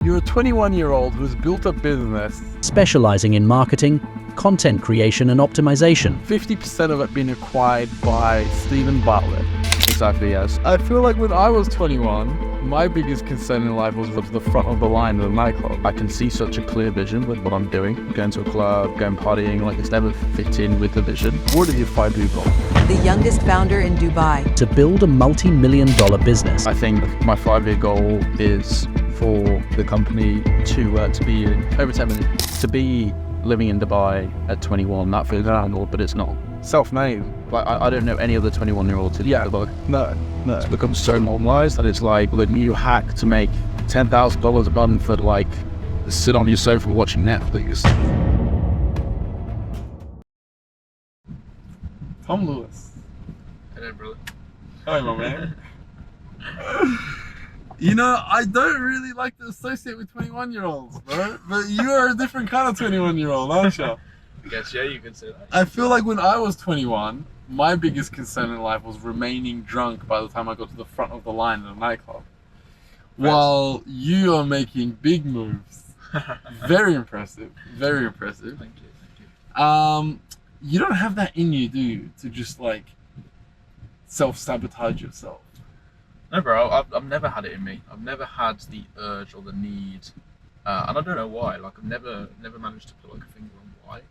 You're a 21-year-old who's built a business, specializing in marketing, content creation, and optimization. 50% of it being acquired by Steven Bartlett. Exactly, yes. I feel like when I was 21, my biggest concern in life was the front of the line of the nightclub. I can see such a clear vision with what I'm doing. Going to a club, going partying, like it's never fit in with the vision. What are your 5 people? The youngest founder in Dubai. To build a multi-million-dollar business. I think my 5-year goal is for the company to be over 10 million. To be living in Dubai at 21, that feels normal, but it's not. Self-made. Like I don't know any other 21-year-old to Dubai. No. It's become so normalized that it's like the new hack to make $10,000 a month for like sit on your sofa watching Netflix. Tom Lewis. Hello, brother. Hi, my man. You know, I don't really like to associate with 21-year-olds, bro. But you are a different kind of 21-year-old, aren't you? I guess, yeah, you can say that. I feel like when I was 21, my biggest concern in life was remaining drunk by the time I got to the front of the line at a nightclub. While you are making big moves. Very impressive. Very impressive. Thank you. You don't have that in you, do you? To just like self-sabotage yourself. No, bro, I've never had it in me. I've never had the urge or the need, and I don't know why. Like, I've never managed to put like a finger on why.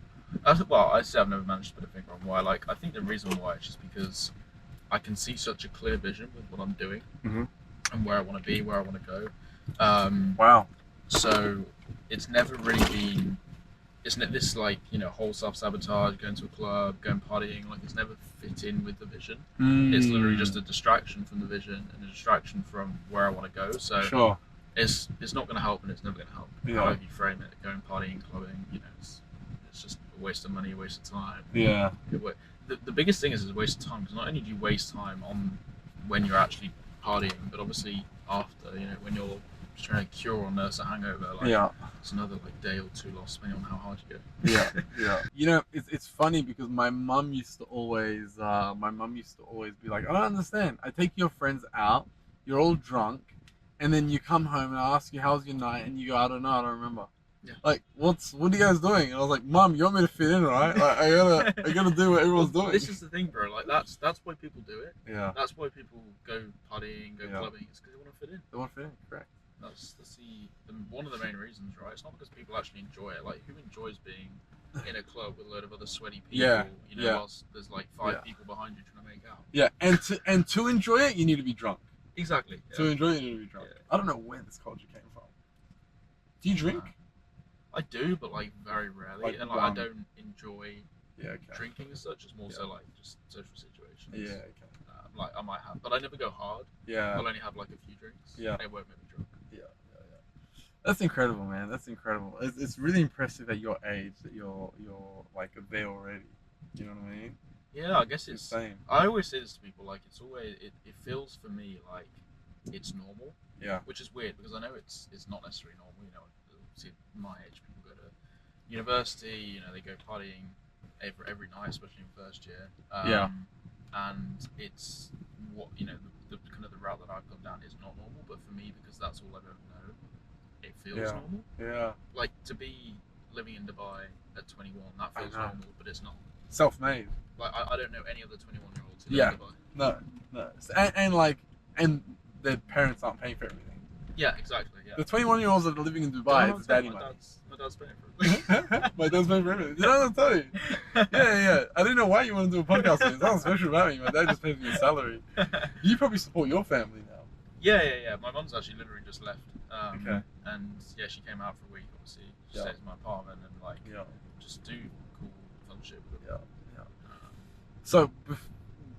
Well, I say I've never managed to put a finger on why. Like, I think the reason why is just because I can see such a clear vision with what I'm doing and where I want to be, where I want to go. Wow. So it's never really been. Isn't it this like, you know, whole self-sabotage, going to a club, going partying, like it's never fit in with the vision. It's literally just a distraction from the vision and a distraction from where I want to go. So Sure. it's not going to help and it's never going to help. Yeah. However you frame it, going partying, clubbing, you know, it's just a waste of money, a waste of time. Yeah. The biggest thing is a waste of time, because not only do you waste time on when you're actually partying, but obviously after, you know, when you're trying to cure or nurse a hangover, like it's another like day or two lost depending on how hard you go. Yeah. You know, it's funny because my mum used to always be like, I don't understand. I take your friends out, you're all drunk, and then you come home and I ask you how's your night, and you go, I don't know, I don't remember. Yeah. Like, what are you guys doing? And I was like, Mum, you want me to fit in, right? Like, I gotta do what everyone's doing. This is the thing, bro. Like that's why people do it. Yeah. That's why people go partying, go clubbing. It's because they want to fit in. They want to fit in, correct. That's one of the main reasons, right? It's not because people actually enjoy it. Like, who enjoys being in a club with a load of other sweaty people? You know, whilst there's like 5 people behind you trying to make out. Yeah, and to enjoy it, you need to be drunk. Exactly. To enjoy it, you need to be drunk. Yeah. I don't know where this culture came from. Do you drink? I do, but like very rarely, Like and like I don't enjoy drinking as such. It's more so like just social situations. Yeah, okay. Like I might have, but I never go hard. Yeah. I'll only have like a few drinks. Yeah. And it won't make me drunk. Yeah. That's incredible, man. That's incredible. It's really impressive at your age that you're like there already. You know what I mean? Yeah, I guess it's insane. I always say this to people, like it's always it feels for me like it's normal. Yeah. Which is weird because I know it's not necessarily normal. You know, see, my age people go to university. You know, they go partying every night, especially in first year. And it's what, you know, the kind of the route that I've gone down is not normal, but for me, because that's all I've ever known, it feels normal. Yeah. Like to be living in Dubai at 21, that feels normal, but it's not. Self-made. Like I don't know any other 21-year-olds who live in Dubai. No. And their parents aren't paying for everything. Yeah, exactly. Yeah. The 21-year-olds that are living in Dubai, it's daddy money. My dad's paying for it. My dad's paying for everything. Did I not tell you? Yeah. I didn't know why you want to do a podcast with me. It's not special about me. My dad just pays me a salary. You probably support your family now. Yeah. My mum's actually literally just left. Okay. And yeah, she came out for a week. Obviously, she stays in my apartment and like just do cool, fun shit with it. Yeah. So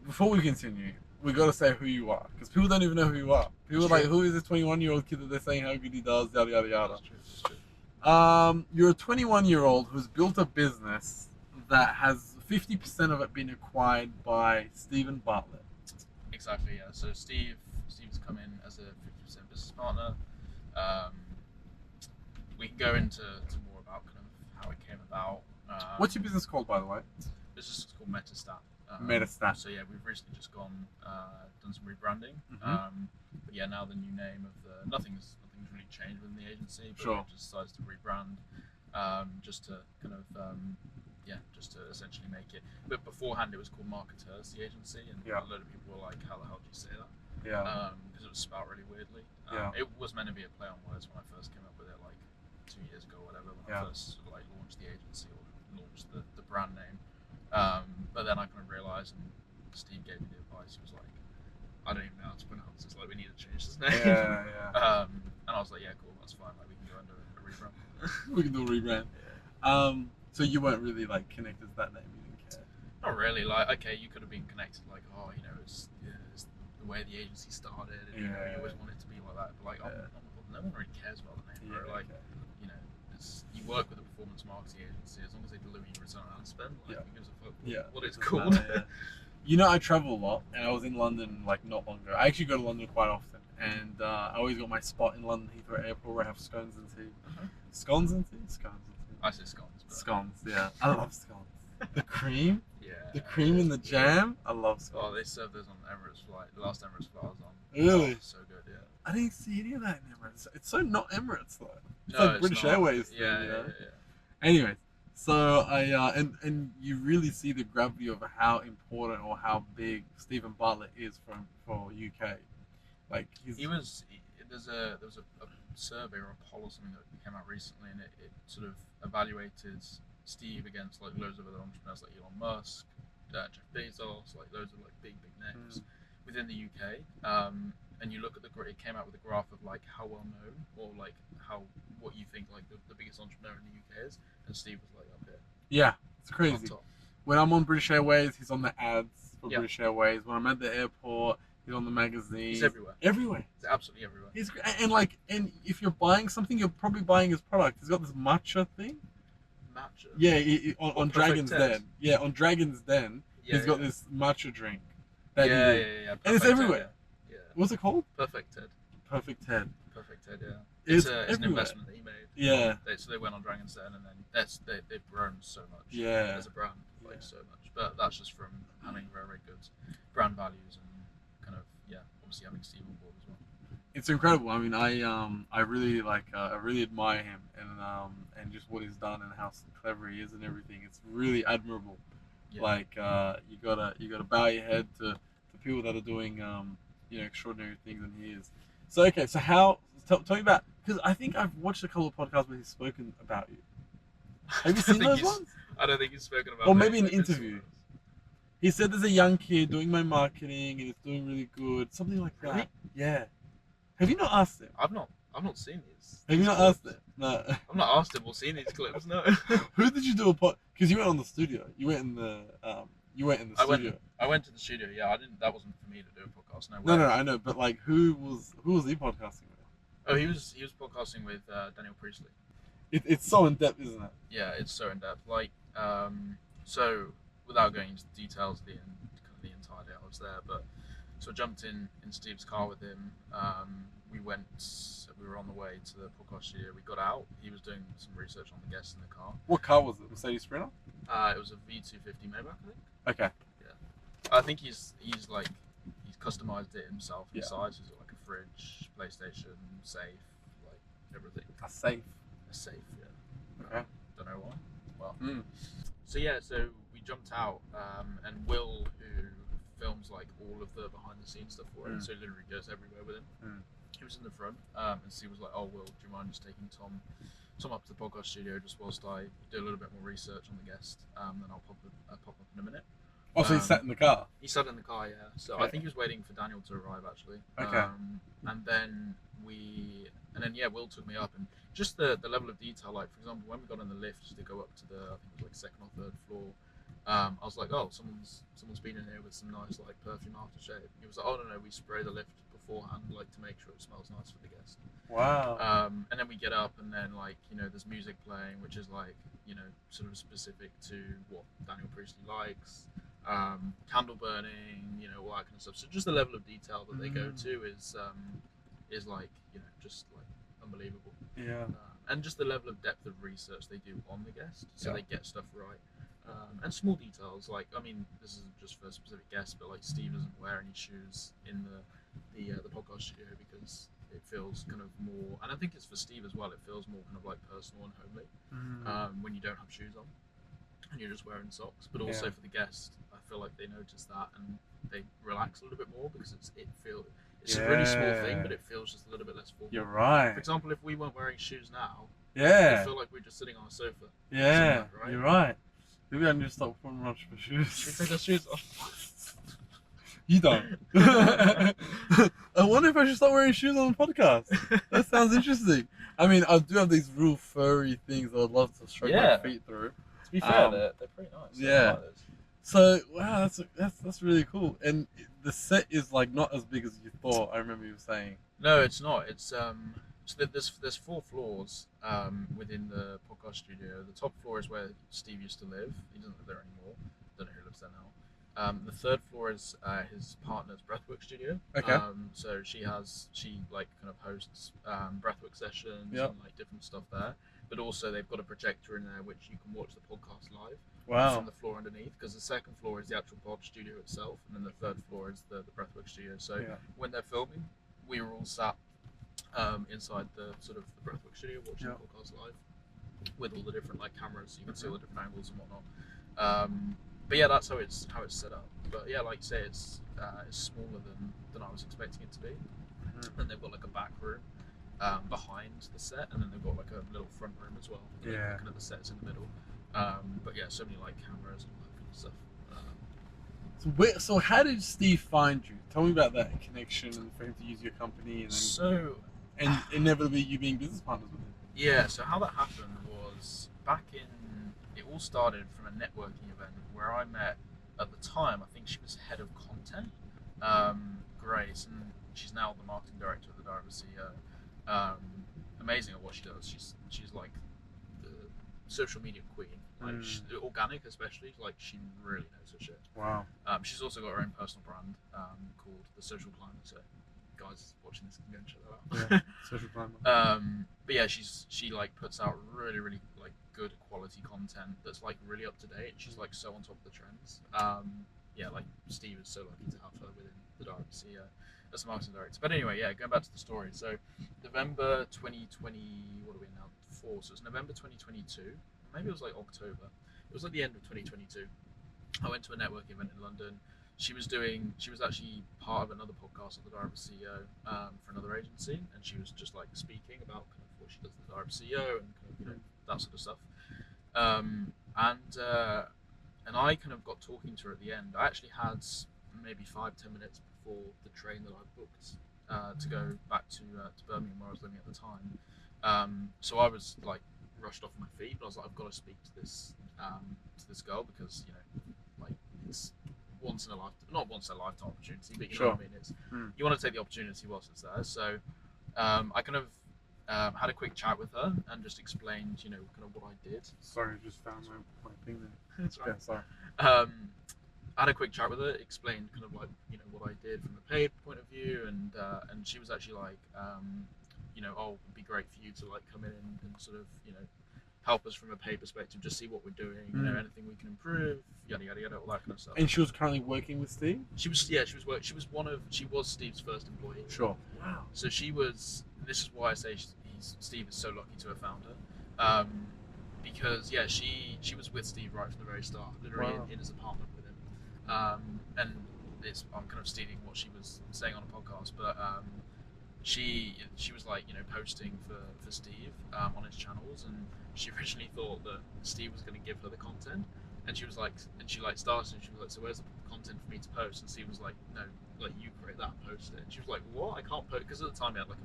before we continue, we got to say who you are, because people don't even know who you are. People are like, who is this 21-year-old kid that they're saying how good he does, yada yada yada. That's true. You're a 21-year-old who's built a business that has 50% of it been acquired by Steven Bartlett. Exactly, yeah. So Steve's come in as a 50% business partner. We can go into more about kind of how it came about. What's your business called, by the way? Business is called MetaStat. Metastat. So yeah, we've recently just done some rebranding. But yeah, now the new name of nothing's really changed within the agency, but we just decided to rebrand, just to kind of just to essentially make it. But beforehand, it was called Marketers, the agency, and a lot of people were like, "How the hell do you say that?" Yeah. Because it was spelled really weirdly. It was meant to be a play on words when I first came up with it, like 2 years ago, or whatever. When I first sort of, like launched the agency or launched the brand name. But then I kind of realised, and Steve gave me the advice. He was like, "I don't even know how to pronounce this. Like, we need to change this name." And I was like, "Yeah, cool, that's fine. Like, we can go under a rebrand." We can do a rebrand. So you weren't really like connected to that name. You didn't care. Not really. Like, okay, you could have been connected. Like, oh, you know, it's the way the agency started, and you know, you always want it to be like that. But like, no one really cares about the name. Bro. Like, you know, you work with a performance marketing agency. As long as they deliver you return on ad spend, like, who gives a fuck what it's called? You know, I travel a lot, and I was in London like not long ago. I actually go to London quite often, and I always got my spot in London Heathrow Airport where I have scones and tea. Scones and tea? Scones and tea. I say scones. But... Scones, yeah. I love scones. The cream? Yeah. The cream and the jam? I love scones. Oh, they served those on Emirates flight. The last Emirates flight I was on. Really? Oh, so good, yeah. I didn't see any of that in Emirates. It's so not Emirates though. It's no, like British Airways thing, yeah. Anyways, so I and you really see the gravity of how important or how big Steven Bartlett is for UK. Like there was a survey or a poll or something that came out recently, and it sort of evaluated Steve against like loads of other entrepreneurs like Elon Musk, Jeff Bezos, like loads of like big names within the UK. And you look at it came out with a graph of like how well known or like what you think like the biggest entrepreneur in the UK is, and Steve was like up here. Yeah, it's crazy. When I'm on British Airways, he's on the ads for British Airways. When I'm at the airport, he's on the magazine. He's everywhere. Everywhere. He's absolutely everywhere. He's and if you're buying something, you're probably buying his product. He's got this matcha thing. Matcha. Yeah, on Dragon's Den. Yeah, on Dragon's Den, he's got this matcha drink. Yeah. And it's everywhere. Yeah. What's it called? Perfect Ted. Perfect Ted. Perfect Ted. Yeah. It's an investment that he made. Yeah. So they went on Dragon's Den, and then they've grown so much. Yeah. As a brand, so much. But that's just from having very, very good brand values and kind of obviously having Steve on board as well. It's incredible. I mean, I really I really admire him and just what he's done and how clever he is and everything. It's really admirable. Yeah. Like you gotta bow your head to people that are doing extraordinary things, and he is. So okay, so tell me about, because I think I've watched a couple of podcasts where he's spoken about you. Have you seen those ones? I don't think he's spoken about. Or maybe an interview. He said there's a young kid doing my marketing and it's doing really good, something like that. Really? Yeah. Have you not asked him? I've not seen these. Have you not asked him? No. I've not asked him or seen these clips. No. Who did you do a pod? Because you went on the studio. You went in the studio. I went to the studio. Yeah, I didn't. That wasn't for me to do a podcast. No, I know. But like, who was he podcasting with? Oh, he was podcasting with Daniel Priestley. It's so in depth, isn't it? Yeah, it's so in depth. Like, so without going into details, the entire day I was there, but so I jumped in Steve's car with him. We were on the way to the podcast studio. We got out. He was doing some research on the guests in the car. What car was it? Mercedes Sprinter? It was a V250 Maybach, I think. Okay. Yeah. I think he's customized it himself inside. So he's got like a fridge, PlayStation, safe, like everything. A safe, yeah. Okay. Don't know why. Well. So we jumped out, and Will, who films like all of the behind the scenes stuff for it, so literally goes everywhere with him. He was in the front, and Steve was like, "Oh, Will, do you mind just taking Tom up to the podcast studio just whilst I do a little bit more research on the guest, then I'll pop up in a minute." Oh, so he sat in the car? He sat in the car, yeah. So okay. I think he was waiting for Daniel to arrive, actually. Okay. And then Will took me up, and just the level of detail, like, for example, when we got in the lift to go up to the, I think it was like second or third floor, I was like, oh, someone's been in here with some nice, like, perfume aftershave. He was like, oh, no, we spray the lift beforehand, like, to make sure it smells nice for the guest. Wow. And then we get up, and then, like, there's music playing, which is, like, sort of specific to what Daniel Priestley likes. Candle burning, all that kind of stuff. So just the level of detail that they go to is like, just like unbelievable. Yeah. And just the level of depth of research they do on the guest, so they get stuff right. And small details, like, I mean, this isn't just for a specific guest, but like Steve doesn't wear any shoes in the podcast studio because it feels kind of more, and I think it's for Steve as well, it feels more kind of like personal and homely when you don't have shoes on and you're just wearing socks. But also for the guest, I feel like they notice that and they relax a little bit more because it's a really small thing, but it feels just a little bit less formal. You're right. For example, if we weren't wearing shoes now, Yeah. I feel like we're just sitting on a sofa. Yeah. Right? You're right. Maybe I need to stop putting much for shoes. Should we take our shoes off? You don't. I wonder if I should start wearing shoes on the podcast. That sounds interesting. I mean, I do have these real furry things I'd love to stroke my feet through. To be fair, they're pretty nice. Yeah. So wow, that's really cool. And the set is like not as big as you thought. I remember you saying. No, it's not. It's so there's 4 floors within the podcast studio. The top floor is where Steve used to live. He doesn't live there anymore. Don't know who lives there now. The 3rd floor is his partner's breathwork studio. Okay. So she like kind of hosts breathwork sessions Yep. and like different stuff there. But also they've got a projector in there which you can watch the podcast live. Wow. From the floor underneath, because the 2nd floor is the actual pod studio itself, and then the 3rd floor is the breathwork studio. So when they're filming, we were all sat inside the sort of the breathwork studio watching the podcast live with all the different like cameras, so you can see all the different angles and whatnot. But yeah, that's how it's set up. But yeah, like you say, it's smaller than I was expecting it to be. And they've got like a back room behind the set, and then they've got like a little front room as well. Yeah. Kind of the set's in the middle. But yeah, so many like cameras and all that kind of stuff. So how did Steve find you? Tell me about that connection and for him to use your company and inevitably you being business partners with him. Yeah, so how that happened was it all started from a networking event where I met, at the time, I think she was head of content, Grace, and she's now the marketing director of the Diary of a CEO. Amazing at what she does. She's like the social media queen, like organic especially. Like she really knows her shit. Wow. She's also got her own personal brand called The Social Climber. So guys watching this can go and check that out. Yeah, Social Climber. But yeah, she like puts out really like good quality content that's like really up to date. She's like so on top of the trends. Yeah, like Steve is so lucky to have her within the Diary of a CEO as a marketing director. But anyway, yeah, going back to the story. So November 2020, what are we now? 4. So it's November 2022. Maybe it was like October. It was like the end of 2022. I went to a networking event in London. She was actually part of another podcast of the Diary of a CEO for another agency, and she was just like speaking about kind of what she does in the Diary of a CEO and kind of, that sort of stuff. And I kind of got talking to her at the end. I actually had maybe 5-10 minutes before the train that I booked to go back to Birmingham where I was living at the time. So I was like rushed off my feet, but I was like, I've got to speak to this girl because like it's not once in a lifetime opportunity, but you know what I mean. It's you want to take the opportunity whilst it's there. So I kind of had a quick chat with her and just explained, kind of what I did. Sorry, I just found my thing there. That's right. Yeah, sorry. I had a quick chat with her, explained kind of like what I did from a paid point of view, and she was actually like, it'd be great for you to like come in and sort of help us from a pay perspective, just see what we're doing, anything we can improve, yada yada yada, all that kind of stuff. And she was currently working with Steve? She was Steve's first employee. Sure. Wow. So this is why I say Steve is so lucky to have found her. Because she was with Steve right from the very start, literally in his apartment with him. And I'm kind of stealing what she was saying on a podcast, but she was like posting for Steve on his channels, and she originally thought that Steve was going to give her the content, and she started and she was like, so where's the content for me to post? And Steve was like, no, like you create that and post it. And she was like, what? I can't post, because at the time he had like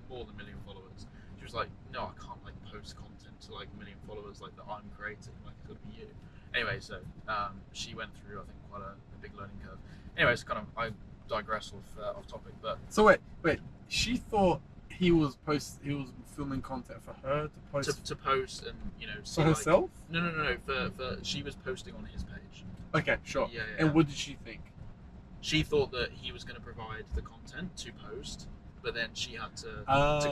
more than 1 million followers. She was like, no, I can't like post content to like 1 million followers like that I'm creating, like it's got to be you. Anyway, so she went through I think quite a big learning curve. Anyway, it's kind of, I digress off topic, but so wait, she thought he was filming content for her to post to post and see, for herself? Like, no, for she was posting on his page. Okay, sure. Yeah. And what did she think? She thought that he was going to provide the content to post, but then she had to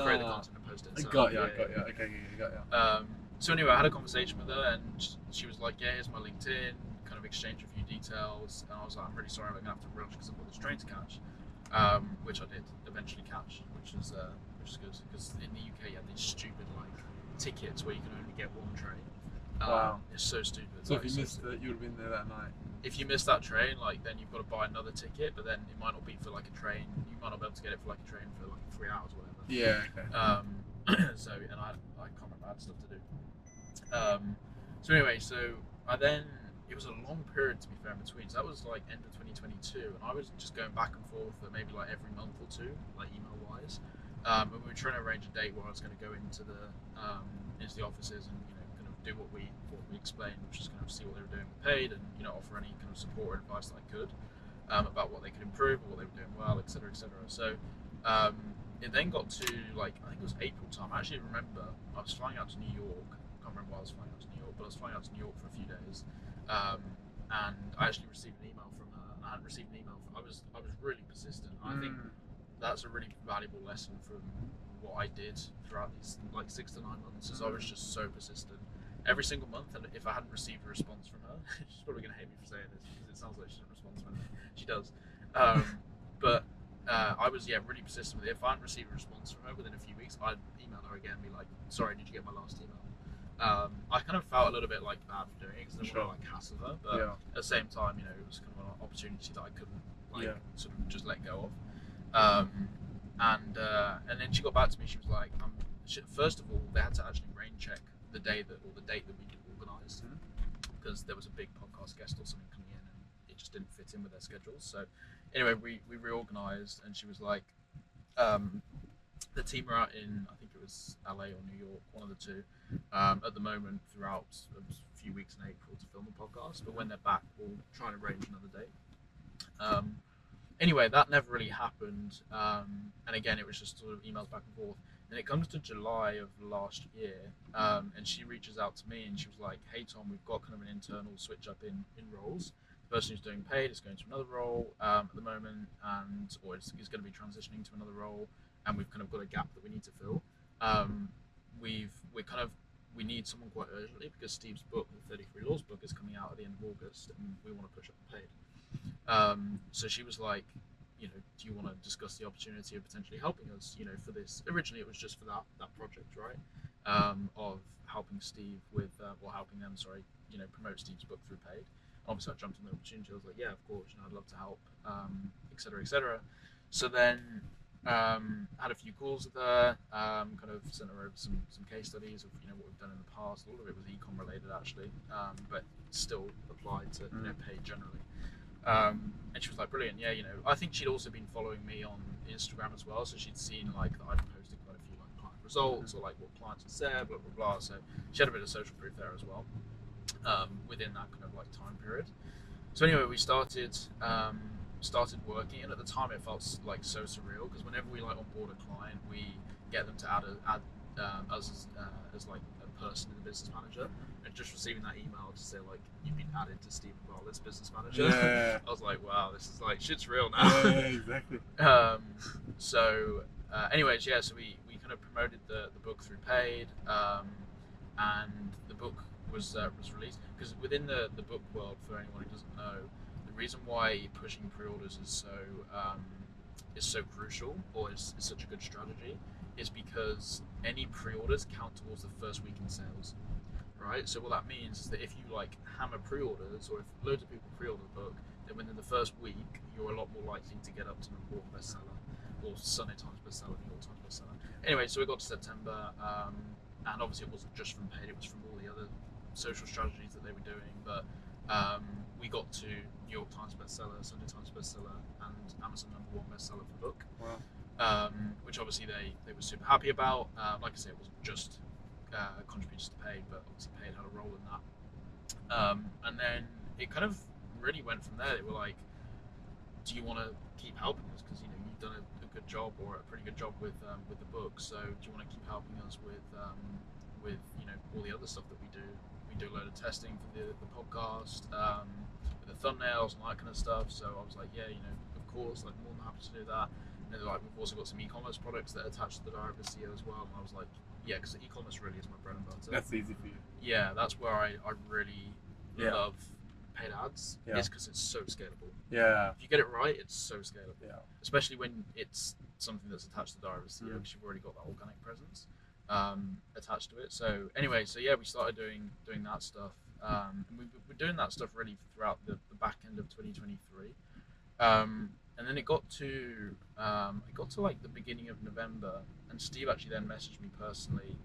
create the content and post it. Got you. Okay, you got you. So anyway, I had a conversation with her, and she was like, "Yeah, here's my LinkedIn." Kind of exchanged a few details, and I was like, "I'm really sorry, I'm gonna have to rush because I've got this train to catch," which I did eventually catch, which is good because in the UK you have these stupid like tickets where you can only get one train. Wow. It's so stupid. So Like, if you missed it, you would have been there that night. if you miss that train, like then you've got to buy another ticket, but then it might not be for like a train. You might not be able to get it for like a train for like 3 hours or whatever. Yeah. Okay. So and I can't remember, I had stuff to do. So anyway, so it was a long period to be fair in between. So that was like end of 2022, and I was just going back and forth for maybe like every month or two, like email wise. And we were trying to arrange a date where I was going to go into the offices and kind of do what we explained, which is kind of see what they were doing with paid and offer any kind of support or advice that I could about what they could improve or what they were doing well, etc., etc. So it then got to like I think it was April time. I actually remember I was flying out to New York. I can't remember why I was flying out to New York, but I was flying out to New York for a few days, and I actually received an email from her. And I hadn't received an email. I was really persistent. I think that's a really valuable lesson from what I did throughout these like 6 to 9 months. Is I was just so persistent every single month, and if I hadn't received a response from her, she's probably gonna hate me for saying this because it sounds like she doesn't respond to me. She does, but I was really persistent with it. If I hadn't received a response from her within a few weeks, I'd email her again and be like, "Sorry, did you get my last email?" I kind of felt a little bit like bad for doing it because I didn't want to like hassle her, but at the same time, it was kind of an opportunity that I couldn't sort of just let go of. And then she got back to me. She was like, first of all, they had to actually rain check the date that we organised because there was a big podcast guest or something coming in, and it just didn't fit in with their schedules. So anyway, we reorganised, and she was like, the team are out in, I think it was LA or New York, one of the two, at the moment throughout a few weeks in April to film the podcast. But when they're back, we'll try and arrange another date. Anyway, that never really happened, and again, it was just sort of emails back and forth. Then it comes to July of last year, and she reaches out to me and she was like, "Hey Tom, we've got kind of an internal switch up in roles. The person who's doing paid is going to another role at the moment, or is going to be transitioning to another role, and we've kind of got a gap that we need to fill. We need someone quite urgently because Steve's book, the 33 Laws book, is coming out at the end of August, and we want to push up the paid." So she was like, do you want to discuss the opportunity of potentially helping us, for this? Originally, it was just for that project, right? Of helping Steve with, helping them, promote Steve's book through paid. Obviously, I jumped on the opportunity. I was like, yeah, of course, I'd love to help, etc., etc. So then, had a few calls with her, kind of sent her over some case studies of what we've done in the past. A lot of it was ecom related actually, but still applied to paid generally. And she was like, brilliant, yeah, I think she'd also been following me on Instagram as well, so she'd seen like that I'd posted quite a few like client results or like what clients had said, blah blah blah. So she had a bit of social proof there as well, within that kind of like time period. So anyway, we started working, and at the time it felt like so surreal because whenever we like onboard a client, we get them to add us as like a person in the business manager. And just receiving that email to say like you've been added to Steven Bartlett's business manager, I was like, wow, this is like shit's real now. Yeah, exactly. Anyways, so we kind of promoted the book through paid, and the book was released because within the book world, for anyone who doesn't know, the reason why pushing pre-orders is so crucial or is such a good strategy is because any pre-orders count towards the first week in sales. Right, so what that means is that if you like hammer pre-orders, or if loads of people pre-order the book, then within the first week you're a lot more likely to get up to #1 bestseller, or Sunday Times bestseller, New York Times bestseller. Anyway, so we got to September, and obviously it wasn't just from paid; it was from all the other social strategies that they were doing. But we got to New York Times bestseller, Sunday Times bestseller, and Amazon #1 bestseller for the book. Wow. Which obviously they were super happy about. Like I said, it wasn't just contributors to paid, but obviously paid had a role in that. And then it kind of really went from there. They were like, do you want to keep helping us? Because you've done a good job, or a pretty good job with the book, so do you want to keep helping us with all the other stuff that we do? We do a load of testing for the podcast, with the thumbnails and that kind of stuff. So I was like, yeah, of course, like more than happy to do that. And they're like, we've also got some e-commerce products that are attached to the Direct CEO as well. And I was like, yeah, because e-commerce really is my bread and butter. That's easy for you. Yeah, that's where I really Yeah. love paid ads. Yeah. Is because it's so scalable. Yeah. If you get it right, it's so scalable. Yeah. Especially when it's something that's attached to Direct SEO, because you've already got that organic presence attached to it. So anyway, yeah, we started doing that stuff, and we were doing that stuff really throughout the back end of 2023. And then it got to like the beginning of November, and Steve actually then messaged me personally,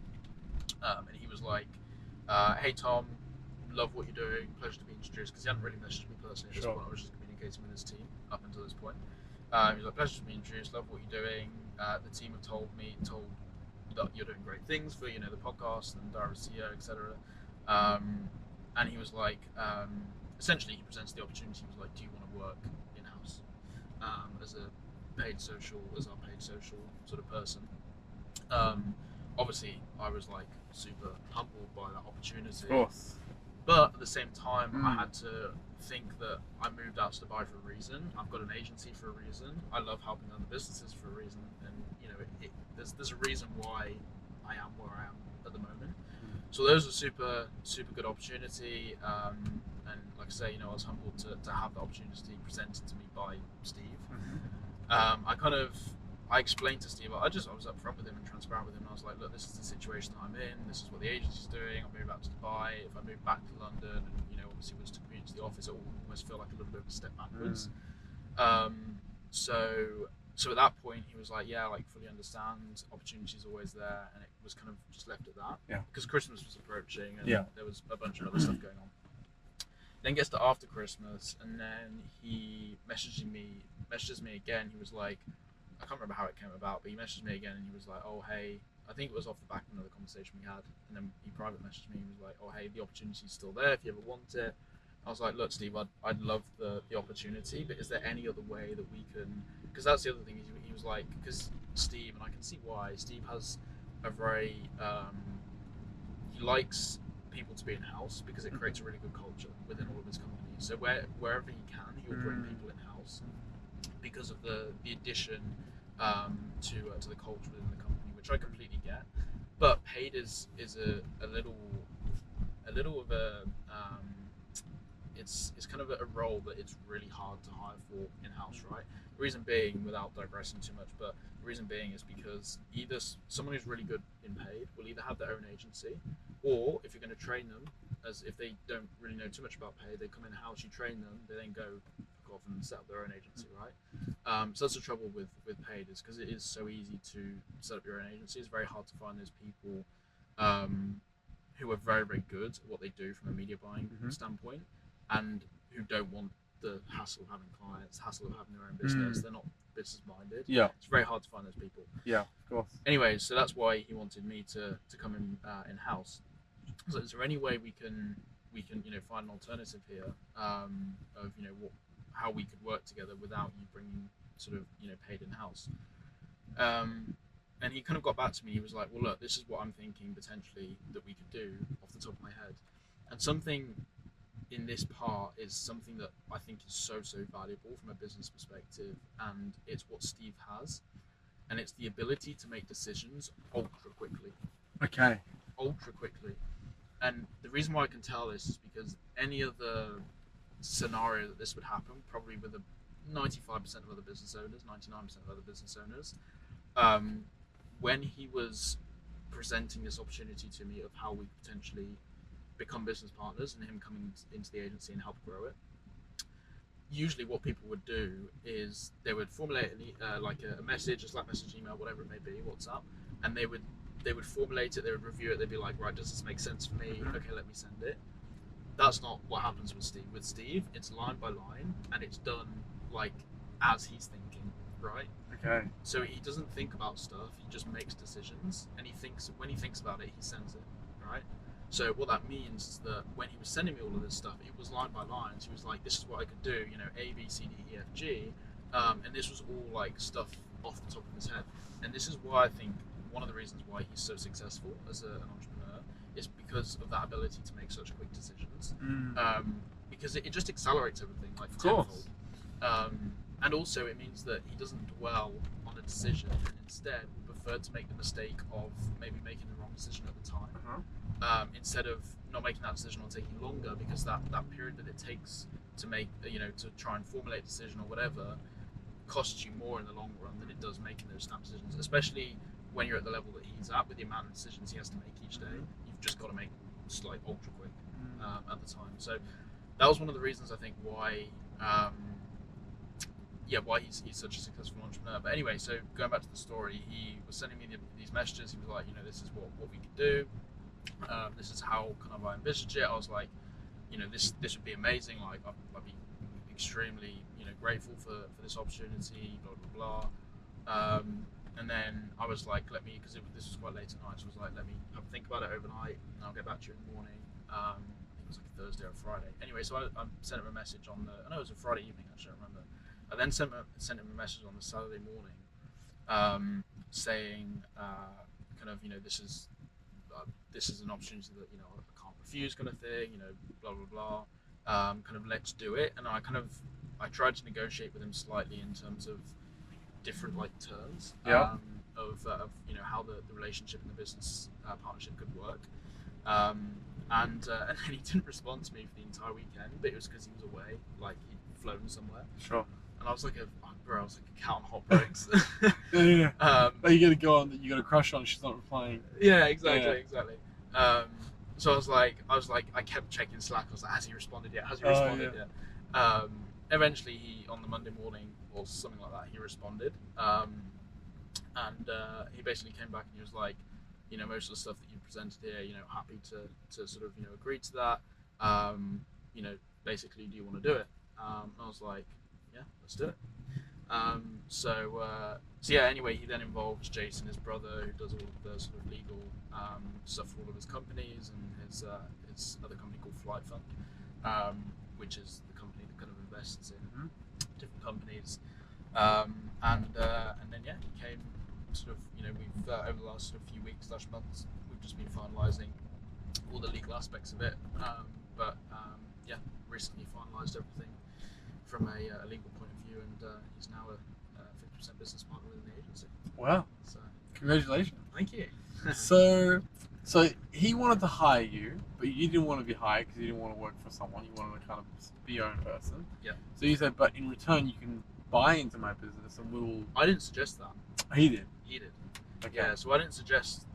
and he was like, "Hey Tom, love what you're doing. Pleasure to be introduced." Because he hadn't really messaged me personally at this point. I was just communicating with his team up until this point. He was like, "Pleasure to be introduced. Love what you're doing. The team have told that you're doing great things for the podcast and Direct SEO, etc." And he was like, essentially, he presents the opportunity. He was like, "Do you want to work in house as our paid social sort of person?" Obviously, I was like super humbled by that opportunity. Of course. But at the same time, I had to think that I moved out to Dubai for a reason. I've got an agency for a reason. I love helping other businesses for a reason, and there's a reason why I am where I am at the moment. So those are super good opportunity, and like I say, I was humbled to have the opportunity presented to me by Steve. I explained to Steve, I was upfront with him and transparent with him, and I was like, look, this is the situation that I'm in, this is what the agency's doing, I'll move out to Dubai. If I move back to London and obviously was to commute to the office, it will almost feel like a little bit of a step backwards. So at that point he was like, yeah, like fully understand, opportunity's always there, and it was kind of just left at that. Yeah. Because Christmas was approaching and there was a bunch of other stuff going on. Then gets to after Christmas, and then he messages me again. He was like, I can't remember how it came about, but he messaged me again and he was like, oh hey, I think it was off the back of another conversation we had, and then he private messaged me. He was like, oh hey, the opportunity's still there if you ever want it. I was like, look Steve, I'd love the opportunity, but is there any other way that we can, because that's the other thing, he was like, because Steve, and I can see why, Steve has a very he likes people to be in house because it creates a really good culture within all of his companies. So wherever he can, he will bring people in house because of the addition to the culture within the company, which I completely get. But paid is a little of a it's kind of a role that it's really hard to hire for in house, right? The reason being, without digressing too much, but the reason being is because either someone who's really good in paid will either have their own agency, or if you're going to train them, as if they don't really know too much about paid, they come in house, you train them, they then go off and set up their own agency, right? So that's the trouble with paid, is because it is so easy to set up your own agency. It's very hard to find those people who are very, very good at what they do from a media buying standpoint, and who don't want the hassle of having clients, hassle of having their own business. They're not business minded. Yeah, it's very hard to find those people. Yeah, of course. Anyway, so that's why he wanted me to come in house. So is there any way we can find an alternative here of how we could work together without you bringing sort of paid in house? And he kind of got back to me. He was like, well, look, this is what I'm thinking potentially that we could do off the top of my head. And something in this part is something that I think is so valuable from a business perspective, and it's what Steve has, and it's the ability to make decisions ultra quickly. Okay. Ultra quickly. And the reason why I can tell this is because any other scenario that this would happen, probably with 95% of other business owners, 99% of other business owners, when he was presenting this opportunity to me of how we potentially become business partners and him coming into the agency and help grow it, usually what people would do is they would formulate a message, a Slack message, email, whatever it may be, WhatsApp, and they would formulate it, they would review it, they'd be like, right, does this make sense for me? Okay, let me send it. That's not what happens with Steve. With Steve, it's line by line, and it's done like as he's thinking, right? Okay. So he doesn't think about stuff, he just makes decisions, and when he thinks about it, he sends it, right? So what that means is that when he was sending me all of this stuff, it was line by line. So he was like, this is what I could do, A, B, C, D, E, F, G. And this was all like stuff off the top of his head. And this is why I think one of the reasons why he's so successful as an entrepreneur is because of that ability to make such quick decisions. Because it just accelerates everything, like tenfold. And also it means that he doesn't dwell on a decision, and instead will preferred to make the mistake of maybe making the wrong decision at the time, instead of not making that decision or taking longer, because that period that it takes to make, to try and formulate a decision or whatever, costs you more in the long run than it does making those snap decisions, especially when you're at the level that he's at with the amount of decisions he has to make each day. You've just got to make like ultra quick at the time. So that was one of the reasons I think why he's such a successful entrepreneur. But anyway, so going back to the story, he was sending me these messages. He was like, this is what we could do. This is how kind of I envisaged it. I was like, this would be amazing. Like I'd be extremely grateful for this opportunity. Blah blah blah. And then I was like, because this was quite late at night, so I was like, let me think about it overnight, and I'll get back to you in the morning. I think it was like a Thursday or Friday. Anyway, so I sent him a message I know it was a Friday evening, actually, I remember. I then sent him a message on the Saturday morning, saying, kind of, this is an opportunity that I can't refuse, kind of thing, blah blah blah. Kind of let's do it. And I tried to negotiate with him slightly in terms of different terms of how the relationship and the business partnership could work. And then he didn't respond to me for the entire weekend, but it was because he was away, like he'd flown somewhere. Sure. And I was like a cat on hot bricks. yeah. But you got to go on that. You got to crush on. She's not replying. Yeah, exactly. So I was like, I kept checking Slack. I was like, has he responded yet? Yet? Eventually, he on the Monday morning or something like that, he responded, and he basically came back and he was like, most of the stuff that you presented here, happy to sort of agree to that. Basically, do you want to do it? And I was like, yeah, let's do it. So yeah. Anyway, he then involves Jason, his brother, who does all of the sort of legal stuff for all of his companies, and his other company called Flight Fund, which is the company that kind of invests in different companies. And then he came sort of we've over the last sort of few weeks / months, we've just been finalising all the legal aspects of it. But recently finalised everything from a legal point of view, and he's now a 50% business partner within the agency. Wow! So Congratulations! Thank you. So he wanted to hire you, but you didn't want to be hired because you didn't want to work for someone. You wanted to kind of be your own person. Yeah. So you said, but in return, you can buy into my business and we'll. I didn't suggest that. He did. Okay. Yeah. So I didn't suggest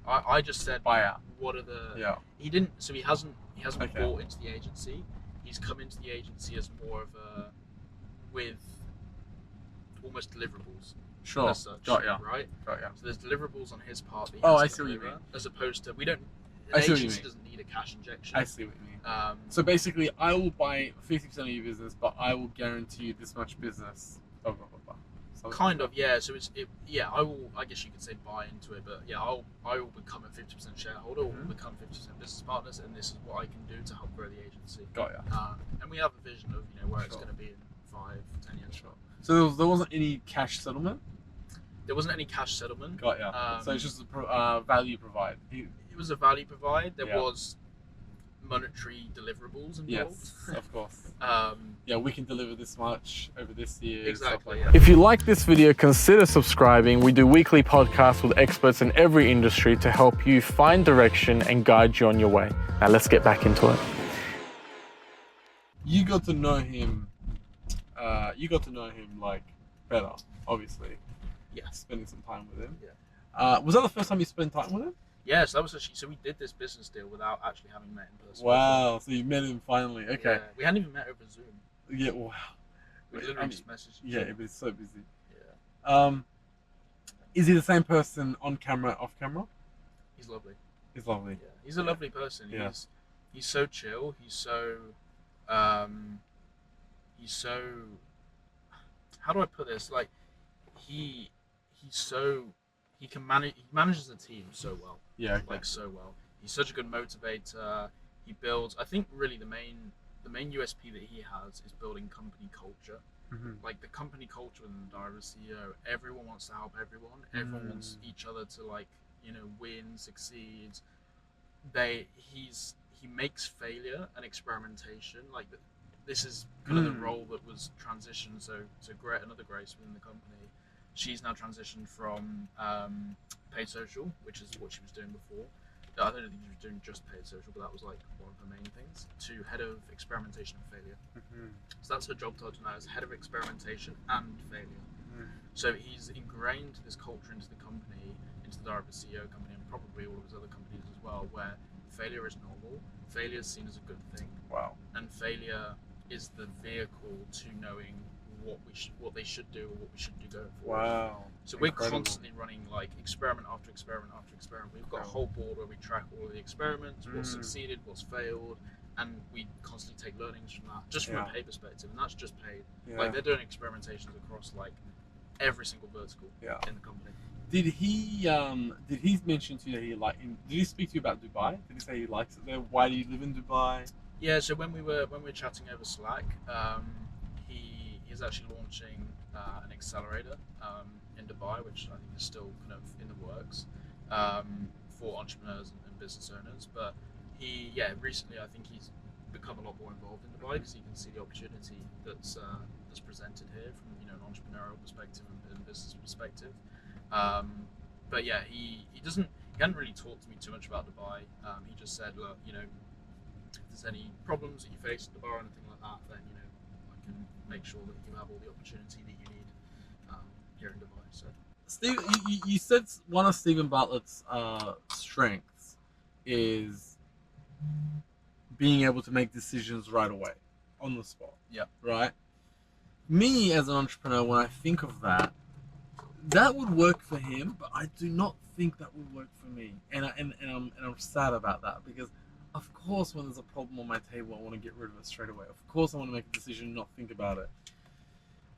I just said buyout. What are the? Yeah. He didn't. So he hasn't Okay. bought into the agency. He's come into the agency as more of with almost deliverables. Sure. As such, Got ya. Right. Got ya. So there's deliverables on his part that he Oh, has I to see what you deliver, mean. as opposed to we don't. I An see what you agency mean. doesn't need a cash injection. I see what you mean. So basically, I will buy 50% of your business, but I will guarantee you this much business. Blah blah blah blah. Kind of, yeah. So I will. I guess you could say buy into it, but yeah, I will become a 50% shareholder. Or we'll become 50% business partners, and this is what I can do to help grow the agency. Got ya. And we have a vision of where it's going to be in 5-10 years. Sure. So there wasn't any cash settlement. There wasn't any cash settlement. Got ya. So it's just a value provide. It was a value provide. There Yeah. was monetary deliverables involved. Yes, of course. We can deliver this much over this year. Exactly. Like if you like this video, consider subscribing. We do weekly podcasts with experts in every industry to help you find direction and guide you on your way. Now let's get back into it. You got to know him. Like better, obviously. Yeah. Spending some time with him. Yeah. Was that the first time you spent time with him? Yeah, so that was actually, so we did this business deal without actually having met in person. Wow, so you met him finally. Okay. Yeah, we hadn't even met over Zoom. Yeah, wow. We literally just messaged. Yeah, but it's so busy. Yeah. Is he the same person on camera, off camera? He's lovely. He's lovely. Yeah. He's a lovely person. Yeah. He's so chill. He's so how do I put this? Like he manages the team so well. Yeah, okay. Like so well. He's such a good motivator. He builds. I think really the main USP that he has is building company culture. Mm-hmm. Like the company culture within the Diary of a CEO. Everyone wants to help everyone. Everyone wants each other to win, succeed. He makes failure and experimentation like this is kind of the role that was transitioned. So to another Grace within the company. she's now transitioned from paid social, which is what she was doing before. I don't think she was doing just paid social, but that was like one of her main things, to head of experimentation and failure. So that's her job title now, as head of experimentation and failure. So he's ingrained this culture into the company, into the direct CEO company, and probably all of his other companies as well, where failure is normal, failure is seen as a good thing. Wow. And failure is the vehicle to knowing what they should do or what we should do going forward. Wow. So we're constantly running like experiment after experiment after experiment. We've got a whole board where we track all of the experiments, what's succeeded, what's failed, and we constantly take learnings from that, just from a pay perspective, and that's just paid. Like they're doing experimentations across like every single vertical in the company. Did he mention to you that did he speak to you about Dubai? Did he say he likes it there? Why do you live in Dubai? Yeah, so when we were chatting over Slack, he's actually launching an accelerator in Dubai, which I think is still kind of in the works for entrepreneurs and business owners. But recently I think he's become a lot more involved in Dubai because he can see the opportunity that's presented here from an entrepreneurial perspective and business perspective. But yeah, he hadn't really talked to me too much about Dubai. He just said, look, if there's any problems that you face in Dubai or anything like that, then I can make sure that you have all the opportunity that you need here in Dubai. So, Steve, you said one of Steven Bartlett's strengths is being able to make decisions right away, on the spot. Yeah. Right. Me as an entrepreneur, when I think of that would work for him, but I do not think that would work for me, and I'm sad about that, because of course when there's a problem on my table I want to get rid of it straight away. Of course I want to make a decision and not think about it.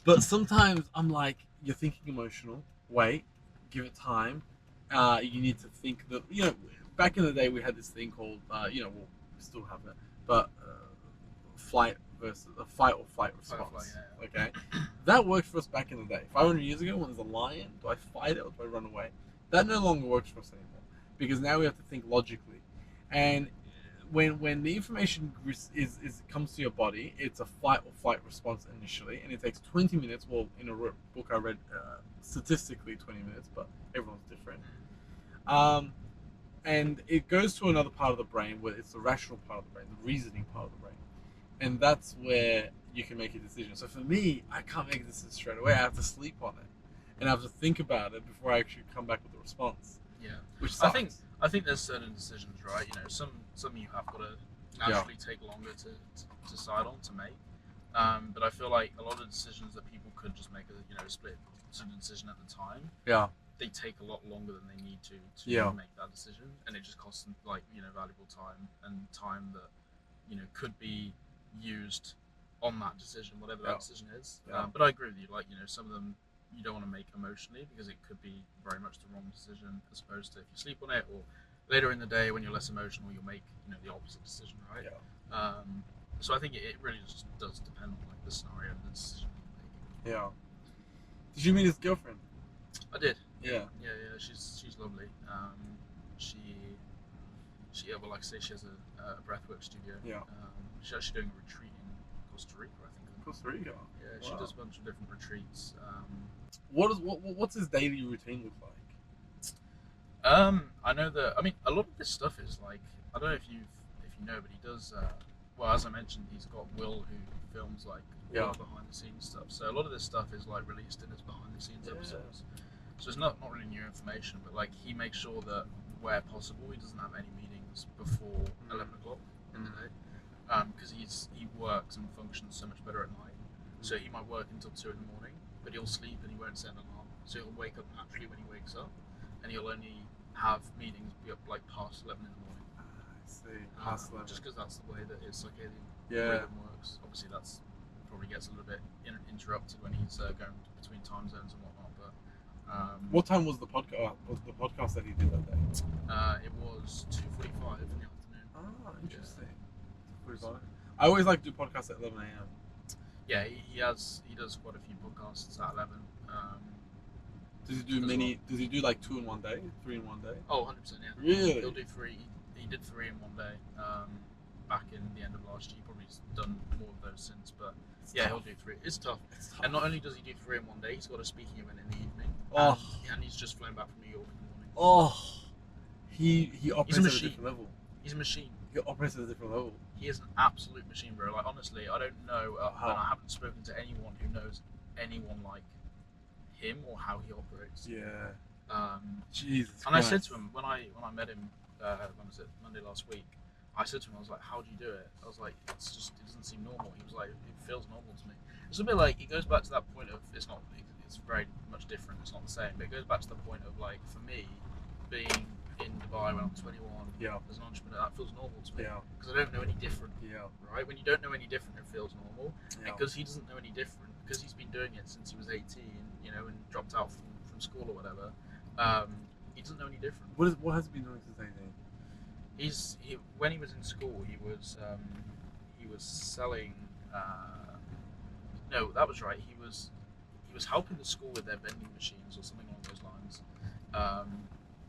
But sometimes I'm like, you're thinking emotional, wait, give it time. You need to think that, back in the day we had this thing called, we still have it, but fight or flight response. Okay, that worked for us back in the day. 500 years ago, when there's a lion, do I fight it or do I run away? That no longer works for us anymore, because now we have to think logically. And when the information comes to your body, it's a fight or flight response initially, and it takes 20 minutes. Well, in a book I read, statistically 20 minutes, but everyone's different. And it goes to another part of the brain where it's the rational part of the brain, the reasoning part of the brain. And that's where you can make a decision. So for me, I can't make a decision straight away. I have to sleep on it, and I have to think about it before I actually come back with a response. Yeah, which sucks. I think there's certain decisions, right? Some you have got to naturally take longer to decide on, to make. But I feel like a lot of decisions that people could just make a split decision at the time. Yeah. They take a lot longer than they need to make that decision, and it just costs them valuable time, and time that could be used on that decision, whatever that decision is. But I agree with you. Some of them you don't want to make emotionally, because it could be very much the wrong decision, as opposed to if you sleep on it, or later in the day when you're less emotional, you'll make the opposite decision, right? So I think it really just does depend on the scenario and the decision you're making. Did you meet his girlfriend? I did. Yeah. She's lovely. She like I say, she has a breathwork studio. She's actually doing a retreat in Costa Rica, I think. Costa Rica. Yeah, she does a bunch of different retreats. What's his daily routine look like? I know that. I mean, a lot of this stuff is like, I don't know if you know, but he does. Well, as I mentioned, he's got Will, who films like all the behind the scenes stuff. So a lot of this stuff is like released in his behind the scenes episodes. So it's not really new information, but like he makes sure that where possible he doesn't have any meetings before 11 o'clock in the day, because he works and functions so much better at night. So he might work until 2 in the morning, but he'll sleep and he won't set an alarm. So he'll wake up naturally when he wakes up, and he'll only have meetings be up like past 11 in the morning. I see. Past 11. Just because that's the way that his circadian Yeah. rhythm works. Obviously, that's probably gets a little bit interrupted when he's going between time zones and whatnot. But what time was the podcast? Was the podcast that he did that day? it was 2:45 in the afternoon. Ah, interesting. 2:45. I always like to do podcasts at 11 a.m. Yeah, he does quite a few podcasts at 11. Does he do many? Well. Does he do like 2 in one day, 3 in one day? Oh, 100%. Yeah. Really? He'll do 3. He did 3 in one day. back in the end of last year. He probably done more of those since, but yeah, he'll do 3. It's tough. And not only does he do 3 in one day, he's got a speaking event in the evening. And he's just flown back from New York in the morning. He operates at a different level. He's a machine. He operates at a different level. He is an absolute machine, bro. Like, honestly, I don't know, and I haven't spoken to anyone who knows anyone like him or how he operates. Yeah. And Jesus Christ. I said to him when I met him, when was it, Monday last week, I said to him, I was like, how do you do it? I was like, it doesn't seem normal. He was like, it feels normal to me. It's a bit like, it goes back to that point of, it's very much different, it's not the same, but it goes back to the point of, like, for me, being in Dubai when I'm 21, as an entrepreneur, that feels normal to me, because I don't know any different, right? When you don't know any different, it feels normal, and because he doesn't know any different, because he's been doing it since he was 18, you know, and dropped out from school or whatever, he doesn't know any different. What has he been doing since 18? When he was in school, he was selling. No, that was right. He was helping the school with their vending machines or something along those lines,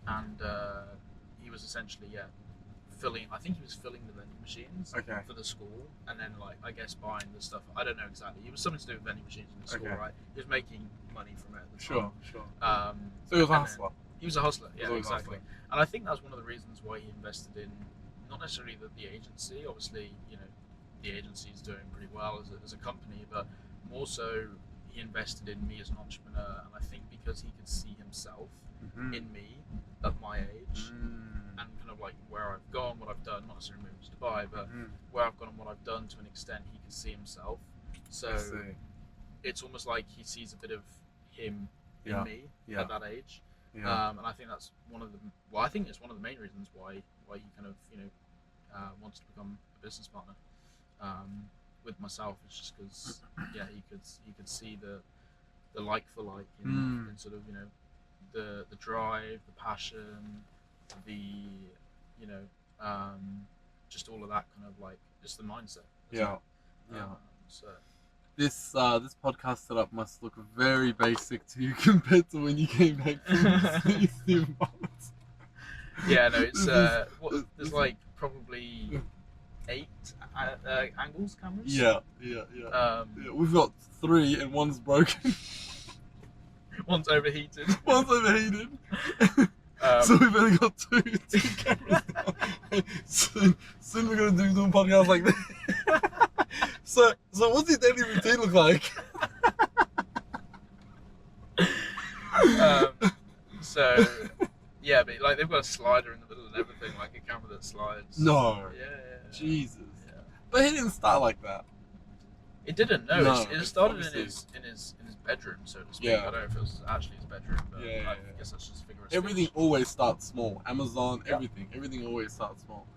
and he was essentially filling. I think he was filling the vending machines for the school, and then, like, I guess buying the stuff. I don't know exactly. It was something to do with vending machines in the school, right? He was making money from it at the time. Sure. So he was a hustler. He was a hustler, yeah, Exactly. hustling. And I think that's one of the reasons why he invested in, not necessarily the agency. Obviously, you know, the agency is doing pretty well as a company, but more so he invested in me as an entrepreneur. And I think because he could see himself in me at my age and kind of like where I've gone, what I've done, not necessarily moving to Dubai, but where I've gone and what I've done, to an extent, he can see himself. So it's almost like he sees a bit of him in me at that age. And I think that's I think it's one of the main reasons why he kind of, you know, wants to become a business partner with myself. It's just because he could see the like for like in sort of, you know, the drive, the passion, the, you know, just all of that kind of, like, just the mindset. So this podcast setup must look very basic to you compared to when you came back from Steven Bartlett. Yeah, no, it's there's like probably 8 angles cameras. Yeah. We've got 3 and one's broken. One's overheated. So we've only got 2 cameras now. Soon we're gonna do a podcast like this. So what's your daily routine look like? So yeah, but like they've got a slider in the middle and everything, like a camera that slides. No. Yeah. Jesus. Yeah. But he didn't start like that. It didn't. No, it started obviously. in his bedroom, so to speak. Yeah. I don't know if it was actually his bedroom, but I guess that's just a figure of speech. Everything always starts small. Amazon, everything always starts small.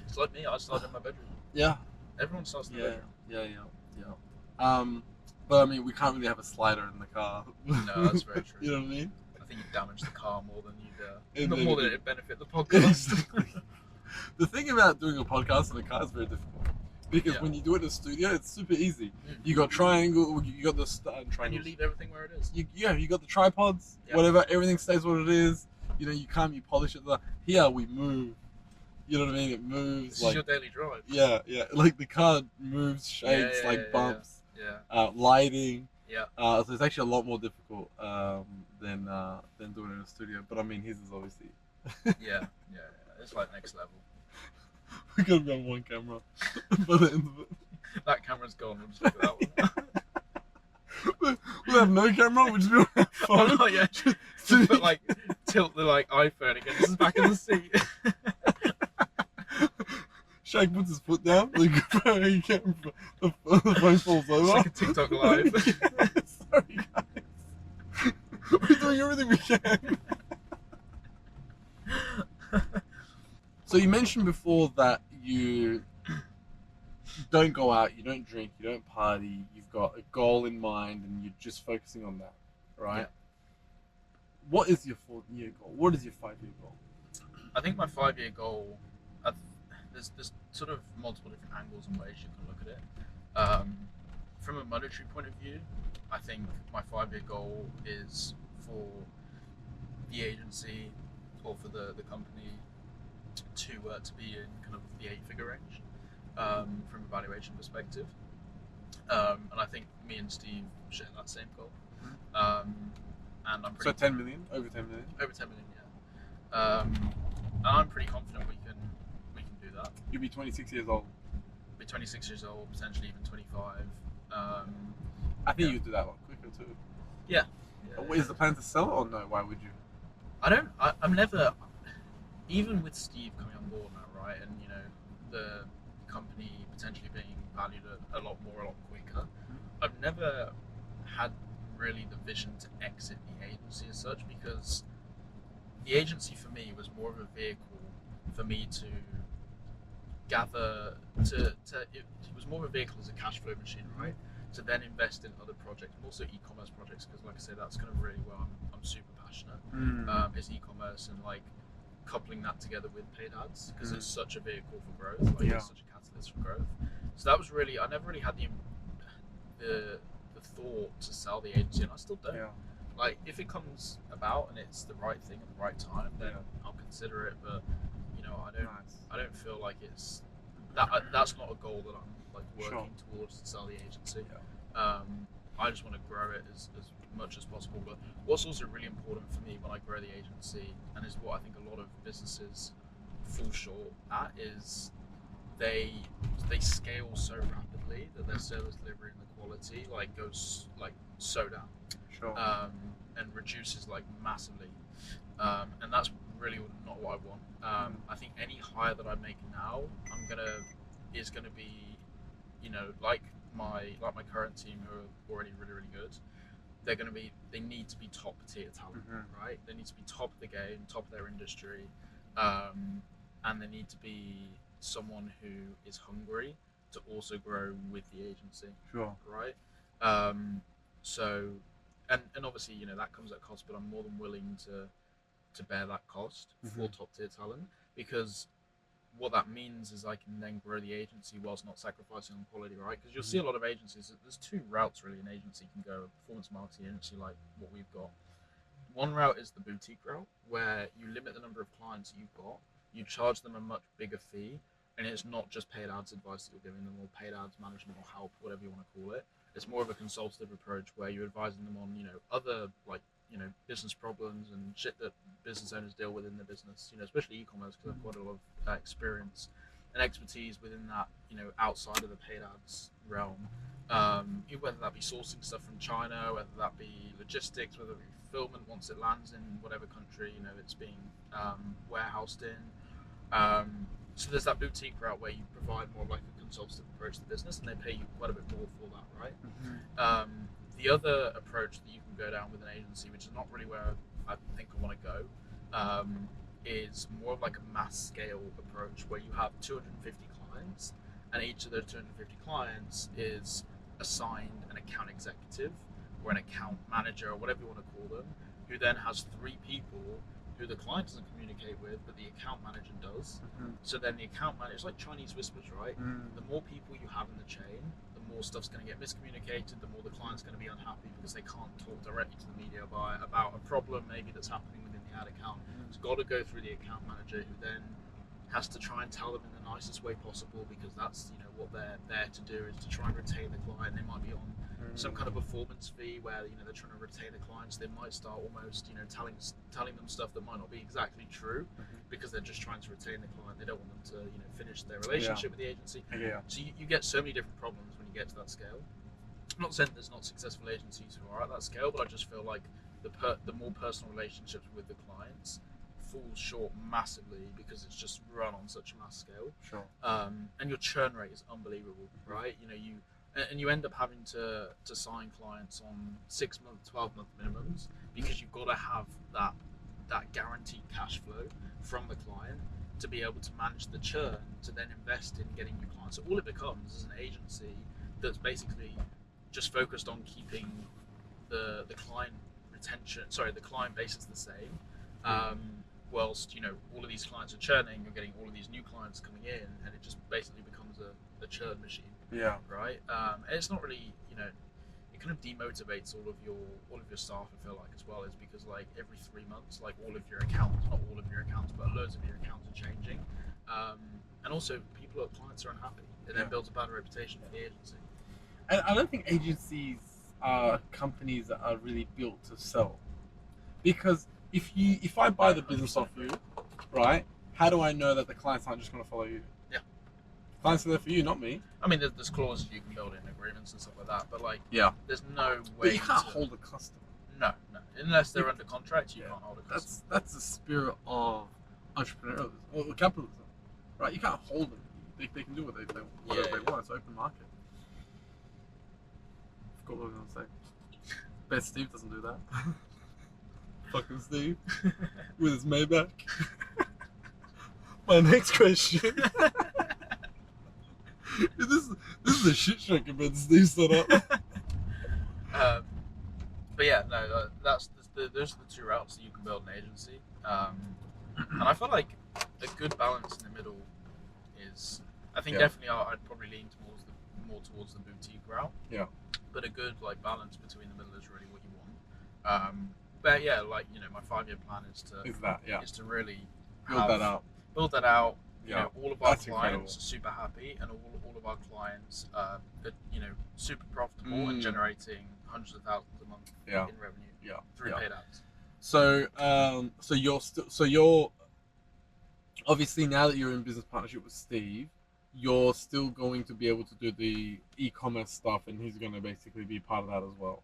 It's like me. I started in my bedroom. Yeah. Everyone starts in the bedroom. Yeah. But I mean, we can't really have a slider in the car. No, that's very true. You know what I mean? I think you damage the car more than It more than it benefit the podcast. The thing about doing a podcast in a car is very difficult. Because when you do it in a studio, it's super easy. You got triangle, you got the triangle. And you leave everything where it is. You got the tripods, whatever, everything stays what it is. You know, you polish it. Here we move. You know what I mean? It moves. This like, is your daily drive. Yeah. Like the car moves, shakes, bumps. Yeah. Lighting. Yeah. So it's actually a lot more difficult than doing it in a studio. But I mean, his is obviously. Yeah. It's like next level. We're gonna be on one camera by the end of it. That camera's gone. We'll just look at that one. We'll have no camera. We'll just be on our phone. Oh, yeah. Just put, like, tilt the iPhone again. This is back in the seat. Shaq puts his foot down. The phone falls over. It's like a TikTok live. Sorry, guys. We're doing everything we can. So you mentioned before that you don't go out, you don't drink, you don't party, you've got a goal in mind and you're just focusing on that, right? Yeah. What is your 4-year goal? What is your 5-year goal? I think my 5-year goal, there's sort of multiple different angles and ways you can look at it. From a monetary point of view, I think my 5-year goal is for the agency or for the company to be in kind of the 8-figure range. from a valuation perspective. And I think me and Steve share that same goal. And I'm pretty 10 million, over 10 million. over 10 million, yeah. And I'm pretty confident we can do that. You'll be 26 years old. Be 26 years old, potentially even 25. I think you do that a lot quicker too. Yeah. Is the plan to sell it or no? Why would you? I'm never, even with Steve coming on board now, right, and you know the company potentially being valued a lot quicker. I've never had really the vision to exit the agency as such, because the agency for me was more of a vehicle for me to gather it was more of a vehicle as a cash flow machine, right, to then invest in other projects, and also e-commerce projects, because like I said, that's kind of really where I'm super passionate, is e-commerce, and like coupling that together with paid ads, because it's such a vehicle for growth, like it's such a catalyst for growth. So that was really, I never really had the thought to sell the agency, and I still don't. Like if it comes about and it's the right thing at the right time, then I'll consider it, but you know, I don't feel like it's that's not a goal that I'm like working towards to sell the agency. I just want to grow it as much as possible. But what's also really important for me when I grow the agency, and is what I think a lot of businesses fall short at, is they scale so rapidly that their service delivery and the quality like goes like so down, and reduces like massively, and that's really not what I want. I think any hire that I make now, is gonna be, you know, like my current team, who are already really good. They need to be top tier talent, right? They need to be top of the game, top of their industry, and they need to be someone who is hungry to also grow with the agency, right? So, and obviously, you know, that comes at cost, but I'm more than willing to bear that cost for top tier talent, because what that means is I can then grow the agency whilst not sacrificing on quality, right? Because you'll see a lot of agencies, there's two routes really an agency can go: a performance marketing agency like what we've got. One route is the boutique route, where you limit the number of clients you've got, you charge them a much bigger fee, and it's not just paid ads advice that you're giving them, or paid ads management, or help, whatever you want to call it. It's more of a consultative approach where you're advising them on, you know, other like, you know, business problems and shit that business owners deal with in their business, you know, especially e-commerce, because I've got a lot of experience and expertise within that, you know, outside of the paid ads realm. Whether that be sourcing stuff from China, whether that be logistics, whether it be fulfillment once it lands in whatever country, you know, it's being warehoused in. So there's that boutique route where you provide more of like a consultative approach to the business, and they pay you quite a bit more for that, right? The other approach that you can go down with an agency, which is not really where I think I want to go, is more of like a mass scale approach where you have 250 clients, and each of those 250 clients is assigned an account executive or an account manager, or whatever you want to call them, who then has 3 people who the client doesn't communicate with, but the account manager does. So then the account manager, it's like Chinese whispers, right? The more people you have in the chain, the more stuff's going to get miscommunicated, the more the client's going to be unhappy because they can't talk directly to the media about a problem maybe that's happening within the ad account. It's got to go through the account manager, who then has to try and tell them in the nicest way possible, because that's, you know, what they're there to do, is to try and retain the client. They might be on some kind of performance fee where, you know, they're trying to retain the clients. They might start almost, you know, telling them stuff that might not be exactly true, because they're just trying to retain the client. They don't want them to, you know, finish their relationship with the agency. So you get so many different problems when you get to that scale. I'm not saying there's not successful agencies who are at that scale, but I just feel like the more personal relationships with the clients falls short massively, because it's just run on such a mass scale. And your churn rate is unbelievable, right? You know, you end up having to sign clients on 6-month, 12-month minimums, because you've got to have that guaranteed cash flow from the client to be able to manage the churn, to then invest in getting new clients. So all it becomes is an agency that's basically just focused on keeping the client base is the same. Whilst, you know, all of these clients are churning, you're getting all of these new clients coming in, and it just basically becomes a churn machine. Right. And it's not really, you know, it kind of demotivates all of your staff, I feel like, as well, is because like every 3 months, like not all of your accounts, but loads of your accounts are changing. And also people look, clients are unhappy. It then builds a bad reputation for the agency. And I don't think agencies are companies that are really built to sell. Because if I buy the business off you, right, how do I know that the clients aren't just going to follow you? Yeah. Clients are there for you, not me. I mean, there's clauses you can build in agreements and stuff like that, but like, there's no way. But you can't hold a customer. No, unless they're under contract, you can't hold a customer. That's the spirit of entrepreneurialism or capitalism, right? You can't hold them. They can do whatever they want. It's open market. Forgot what I was gonna say. Bet Steve doesn't do that. Fucking Steve with his Maybach. My next question. this is a shit show compared to Steve's setup. But yeah, no, those are the two routes that you can build an agency. And I feel like a good balance in the middle is, I think definitely I'd probably lean more towards the boutique route. Yeah. But a good like balance between the middle is really what you want. But yeah, like, you know, my 5-year plan is to really build that out. You know, all of our clients are super happy, and all of our clients are, you know, super profitable and generating hundreds of thousands a month in revenue through paid ads. So you're obviously, now that you're in business partnership with Steve, you're still going to be able to do the e-commerce stuff, and he's going to basically be part of that as well.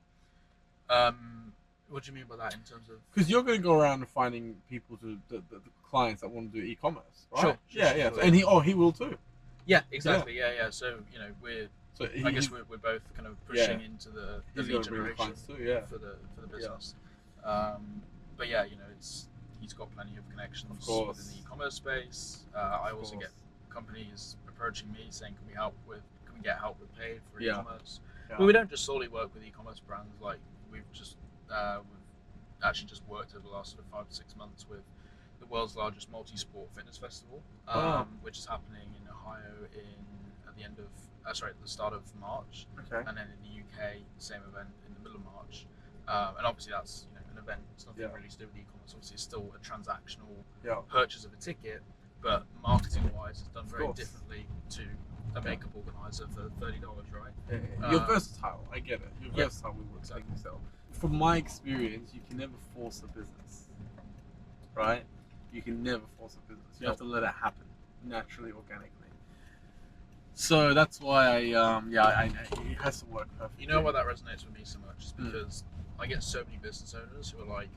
What do you mean by that in terms of? Because you're going to go around and finding people the clients that want to do e-commerce, right? Sure. And he will too. Yeah, exactly. Yeah. So, you know, I guess we're both kind of pushing into the lead generation too, for the business. But yeah, you know, he's got plenty of connections within the e-commerce space. I also get companies approaching me saying, can we get help with paid for e-commerce? Yeah. But we don't just solely work with e-commerce brands. Like, we've actually just worked over the last sort of 5 to 6 months with the world's largest multi-sport fitness festival, which is happening in Ohio at the start of March, and then in the UK, the same event in the middle of March. And obviously that's, you know, an event. It's nothing really to do with e-commerce. Obviously, it's still a transactional purchase of a ticket, but marketing-wise, it's done very differently to a makeup organizer for $30, right? You're versatile. I get it. You're versatile with what's like yourself. From my experience, you can never force a business, right? You can never force a business. You have to let it happen naturally, organically. So that's why it has to work perfectly. You know why that resonates with me so much? Is because I get so many business owners who are like,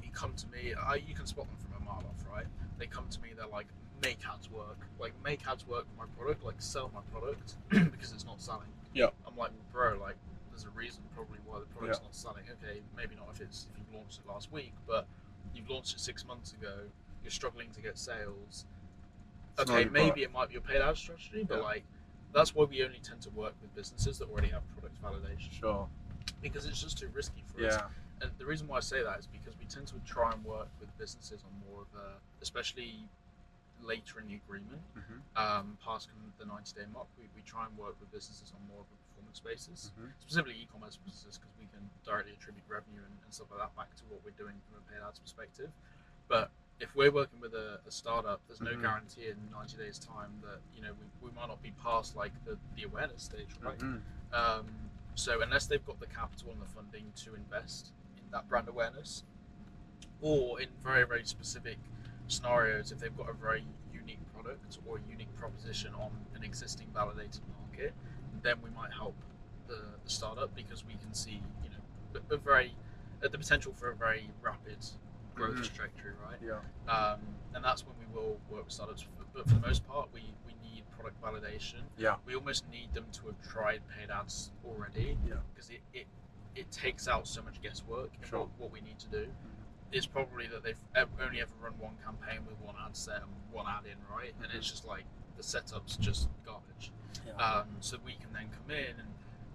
you come to me, you can spot them from a mile off, right? They come to me, they're like, make ads work. Like, make ads work for my product, like sell my product because it's not selling. Yeah. I'm like, well, bro, like, there's a reason probably why the product's not selling. Okay, maybe not if you've launched it last week, but you've launched it 6 months ago, you're struggling to get sales. Okay, maybe it might be your paid ad strategy, but like, that's why we only tend to work with businesses that already have product validation. Sure. Because it's just too risky for us. And the reason why I say that is because we tend to try and work with businesses on more of a, especially later in the agreement, past the 90-day mark, we try and work with businesses on more of a performance basis, specifically e-commerce businesses, because we can directly attribute revenue and stuff like that back to what we're doing from a paid ads perspective. But if we're working with a startup, there's no guarantee in 90 days time that, you know, we might not be past like the awareness stage, right? So unless they've got the capital and the funding to invest in that brand awareness, or in very, very specific scenarios, if they've got a very unique product or a unique proposition on an existing validated market, then we might help the startup, because we can see, you know, the potential for a very rapid growth trajectory, right? And that's when we will work with startups. But for the most part, we need product validation. We almost need them to have tried paid ads already, because it takes out so much guesswork in what we need to do. Is probably that they've only ever run one campaign with one ad set and one ad in, right? And it's just like the setup's just garbage. So we can then come in, and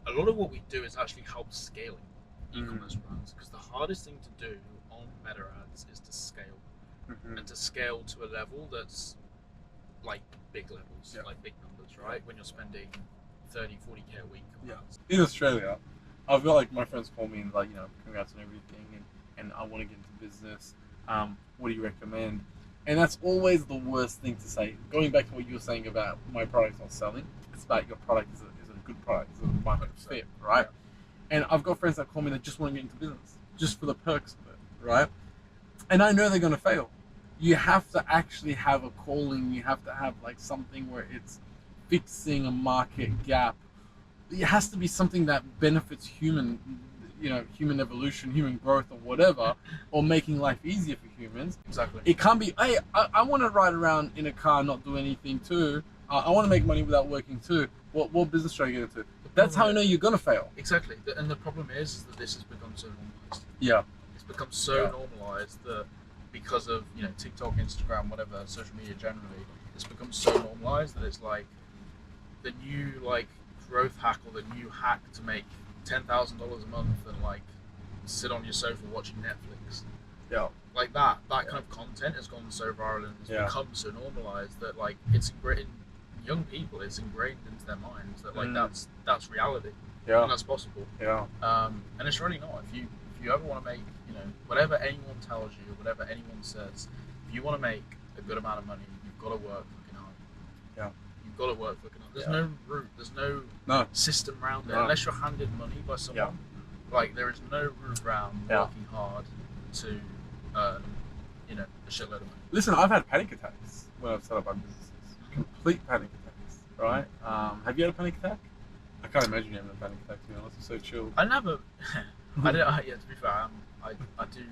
a lot of what we do is actually help scaling e-commerce brands, because the hardest thing to do on meta ads is to scale, and to scale to a level that's like big levels, like big numbers, right? When you're spending 30, 40K a week on ads. In Australia, I've got like my friends call me and like, you know, congrats on everything, and I want to get into business. What do you recommend? And that's always the worst thing to say. Going back to what you were saying about my product's not selling, it's about your product is a good product, is a market fit, right? Yeah. And I've got friends that call me that just want to get into business, just for the perks of it, right? And I know they're going to fail. You have to actually have a calling. You have to have like something where it's fixing a market gap. It has to be something that benefits human evolution, human growth, or whatever, or making life easier for humans. Exactly. It can't be, hey, I want to ride around in a car, not do anything too. I want to make money without working too. What business should I get into? That's how I know you're gonna fail. Exactly. And the problem is that this has become so normalized. Yeah. It's become so normalized that because of TikTok, Instagram, whatever, social media generally, it's become so normalized that it's like the new growth hack or the new hack to make $10,000 a month and like sit on your sofa watching Netflix. Yeah. Like that kind of content has gone so viral and it's become so normalized that like it's ingrained in young people. It's ingrained into their minds that like that's reality. Yeah. And that's possible. Yeah. And it's really not. If you ever want to make whatever anyone tells you, whatever anyone says, if you want to make a good amount of money, you've got to work fucking hard. Yeah. You've got to work fucking hard. There's no route. There's no system around it unless you're handed money by someone. Yeah. Like there is no route around working hard to earn, a shitload of money. Listen, I've had panic attacks when I've set up my businesses. Complete panic attacks, right? Have you had a panic attack? I can't imagine you having a panic attack, to be honest. It's so chill. I never. I don't. Yeah, to be fair, I do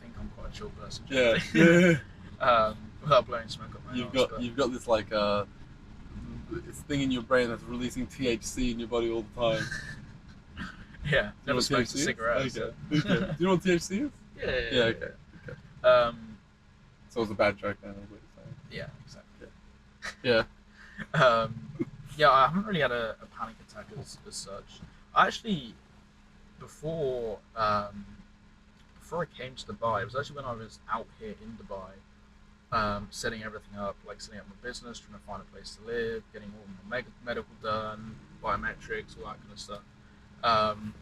think I'm quite a chill person. Yeah. Without blowing smoke up my arse. You've got this this thing in your brain that's releasing THC in your body all the time. Yeah. Never smoked a cigarette. Okay. So. Okay. Do you know what THC is? Yeah. Okay. So it was a bad joke then, is what you're saying. Yeah, exactly. Yeah. I haven't really had a panic attack as such. I actually, before I came to Dubai, it was actually when I was out here in Dubai, setting everything up, like setting up my business, trying to find a place to live, getting all my medical done, biometrics, all that kind of stuff.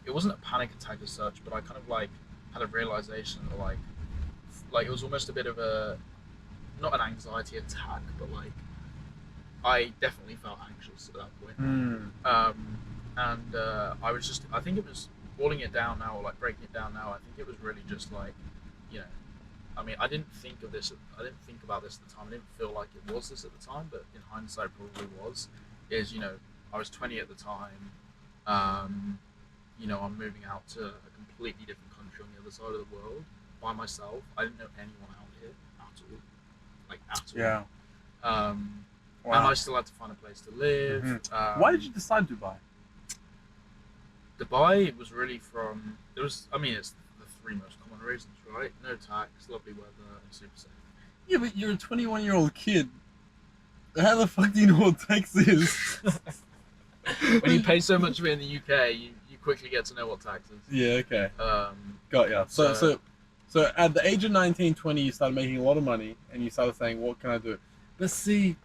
It wasn't a panic attack as such, but I kind of like had a realization that like it was almost a bit of a, not an anxiety attack, but like I definitely felt anxious at that point. And I think it was boiling it down now, or like breaking it down now. I think it was really just like, I mean, I didn't think about this at the time. I didn't feel like it was this at the time, but in hindsight, probably was. I was 20 at the time. I'm moving out to a completely different country on the other side of the world by myself. I didn't know anyone out here at all, Yeah. And I still had to find a place to live. Mm-hmm. Why did you decide Dubai? Dubai was really it's the three most common reasons, right? No tax, lovely weather, and super safe. Yeah, but you're a 21-year-old kid. How the fuck do you know what tax is? When you pay so much of it in the UK, you quickly get to know what tax is. Yeah, okay. Got ya. So at the age of 19, 20, you started making a lot of money, and you started saying, what can I do? But see,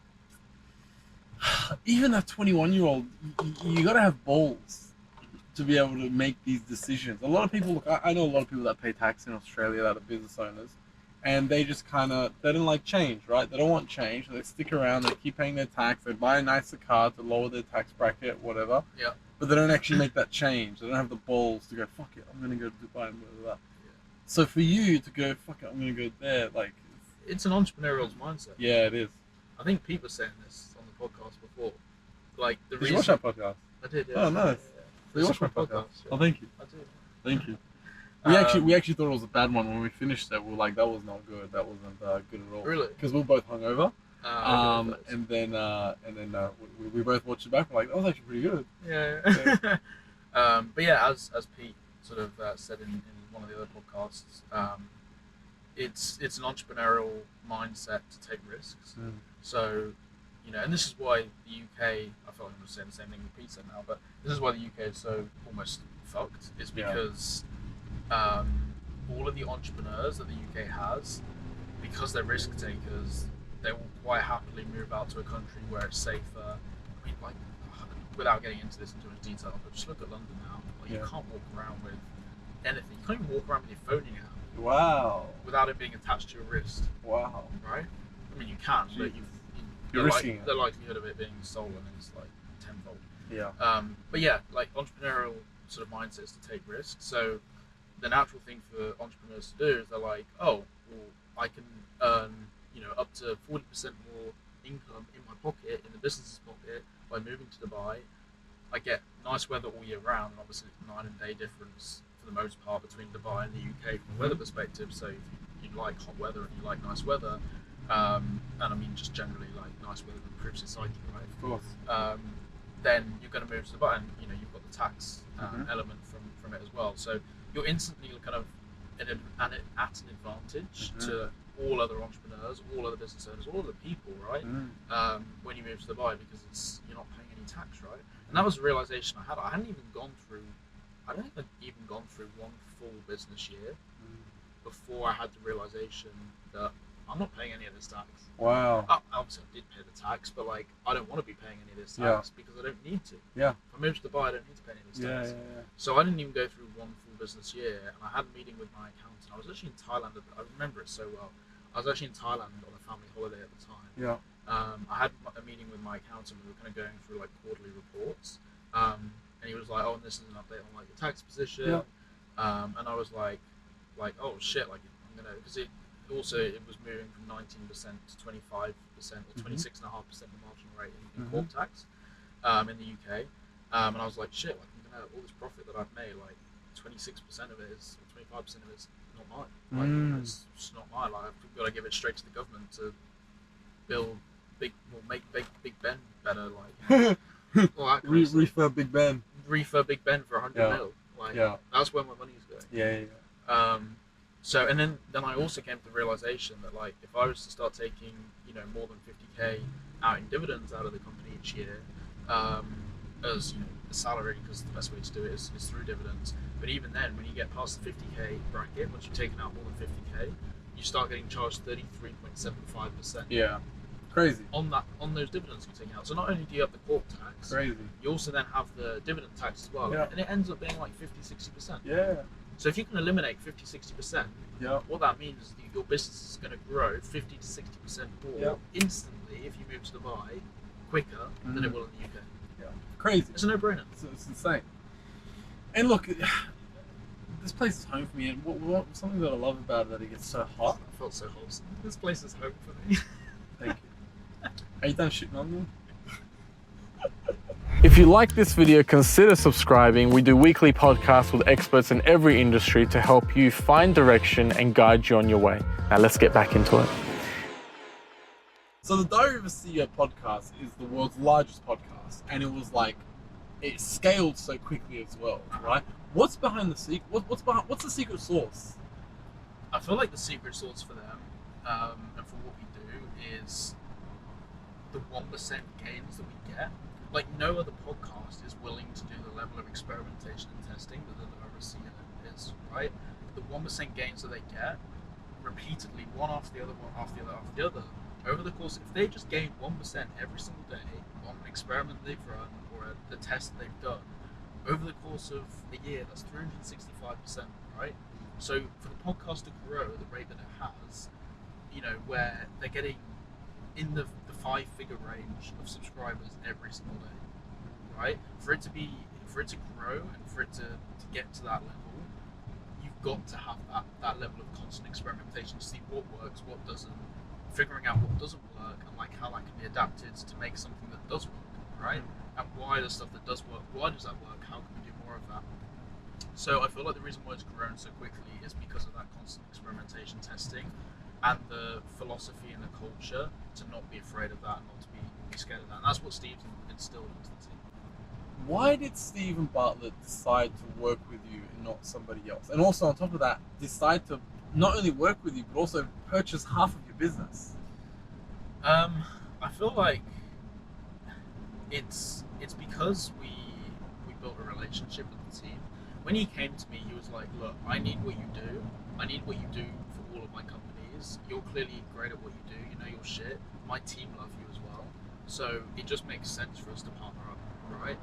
even a 21-year-old, you got to have balls to be able to make these decisions. A lot of people, I know a lot of people that pay tax in Australia that are business owners, and they just they don't like change, right? They don't want change. They stick around, they keep paying their tax, they buy a nicer car to lower their tax bracket, whatever. Yeah. But they don't actually make that change. They don't have the balls to go, fuck it, I'm going to go to Dubai and blah, blah, blah. Yeah. So for you to go, fuck it, I'm going to go there, like... It's an entrepreneurial mindset. Yeah, it is. I think Pete was saying this on the podcast before. Like, the Did you watch that podcast? I did, yeah. Oh, nice. Yeah. You watched my podcast? Yeah. Oh, thank you. I did. Thank you. We actually thought it was a bad one when we finished it. We were like, that was not good. That wasn't good at all. Really? Because we were both hungover. And then we both watched it back. We're like, that was actually pretty good. Yeah. But yeah, as Pete sort of said in one of the other podcasts, it's an entrepreneurial mindset to take risks. So, and this is why the UK, I feel like I'm just saying the same thing that Pete said now, but this is why the UK is so almost fucked, is because all of the entrepreneurs that the UK has, because they're risk takers, they will quite happily move out to a country where it's safer. I mean, like, without getting into this in too much detail, but just look at London now. Like, you can't walk around with anything. You can't even walk around with your phone in your hand. Wow. Without it being attached to your wrist. Wow. Right? I mean, you can, but You're risking it. the likelihood of it being stolen is like tenfold. Yeah. But yeah, like entrepreneurial sort of mindset is to take risks. So the natural thing for entrepreneurs to do is they're like, oh, well, I can earn, you know, up to 40% more income in my pocket, in the business's pocket, by moving to Dubai. I get nice weather all year round, and obviously it's 9 and day difference for the most part between Dubai and the UK from a weather perspective. So if you like hot weather and you like nice weather, and I mean just generally like nice weather that improves your psyche, right? Of course. Then you're going to move to Dubai, and you know you've got the tax element from it as well. So you're instantly kind of at an advantage to all other entrepreneurs, all other business owners, all other people, right? When you move to Dubai, because you're not paying any tax, right? And that was a realization I had. I don't think I'd even gone through one full business year before I had the realization that I'm not paying any of this tax. Wow. Obviously, I did pay the tax, but like I don't want to be paying any of this tax because I don't need to. Yeah. If I move to Dubai, I don't need to pay any of this tax. Yeah. So I didn't even go through one full business year, and I had a meeting with my accountant. I was actually in Thailand. I remember it so well. I was actually in Thailand on a family holiday at the time. Yeah. I had a meeting with my accountant. We were kind of going through like quarterly reports, and he was like, "Oh, and this is an update on like your tax position." Yeah. And I was like, "Oh shit!" Like I'm gonna, because it was moving from 19% to 25% or 26.5% the marginal rate in corp tax in the UK, and I was like, "Shit!" Like I'm gonna all this profit that I've made, like 26% of it is, or 25% of it is not mine. Like you know, it's just not mine. Like I've got to give it straight to the government to make Big Ben better. Like all that kind of stuff. Refurb Big Ben. Refurb Big Ben for 100 mil. Like that's where my money's going. Yeah. So and then I also came to the realization that like if I was to start taking more than 50k out in dividends out of the company each year, as a salary, because the best way to do it is through dividends. But even then, when you get past the 50k bracket, once you've taken out more than 50k, you start getting charged 33.75%. Yeah. Crazy. On those dividends you're taking out. So not only do you have the corp tax, you also then have the dividend tax as well. And it ends up being like 50-60%. Yeah. So if you can eliminate 50-60%, what that means is that your business is going to grow 50 to 60% more instantly if you move to Dubai quicker than it will in the UK. Yeah. Crazy. It's a no-brainer. It's insane. And look, this place is home for me, and what something that I love about it that it gets so hot. I felt so wholesome. This place is home for me. Thank you. Are you done shitting on me? If you like this video, consider subscribing. We do weekly podcasts with experts in every industry to help you find direction and guide you on your way. Now let's get back into it. So the Diary of a CEO podcast is the world's largest podcast, and it scaled so quickly as well, right? What's behind the secret? What's the secret sauce? I feel like the secret sauce for them and for what we do is the 1% gains that we get. Like no other podcast is willing to do the level of experimentation and testing that the RSC is, right? The 1% gains that they get repeatedly, one after the other, over the course, if they just gain 1% every single day on an experiment they've run or the test that they've done, over the course of a year, that's 365%, right? So for the podcast to grow at the rate that it has, where they're getting in the 5-figure range of subscribers every single day, right? For it to grow and for it to get to that level, you've got to have that level of constant experimentation to see what works, what doesn't, figuring out what doesn't work, and like how that can be adapted to make something that does work, right? And why the stuff that does work, why does that work? How can we do more of that? So I feel like the reason why it's grown so quickly is because of that constant experimentation testing and the philosophy and the culture to not be afraid of that and not to be scared of that. And that's what Steve's instilled into the team. Why did Steven Bartlett decide to work with you and not somebody else? And also on top of that, decide to not only work with you, but also purchase half of your business? I feel like it's because we built a relationship with the team. When he came to me, he was like, look, I need what you do. I need what you do for all of my companies. You're clearly great at what you do. You know your shit. My team love you as well. So it just makes sense for us to partner up, right?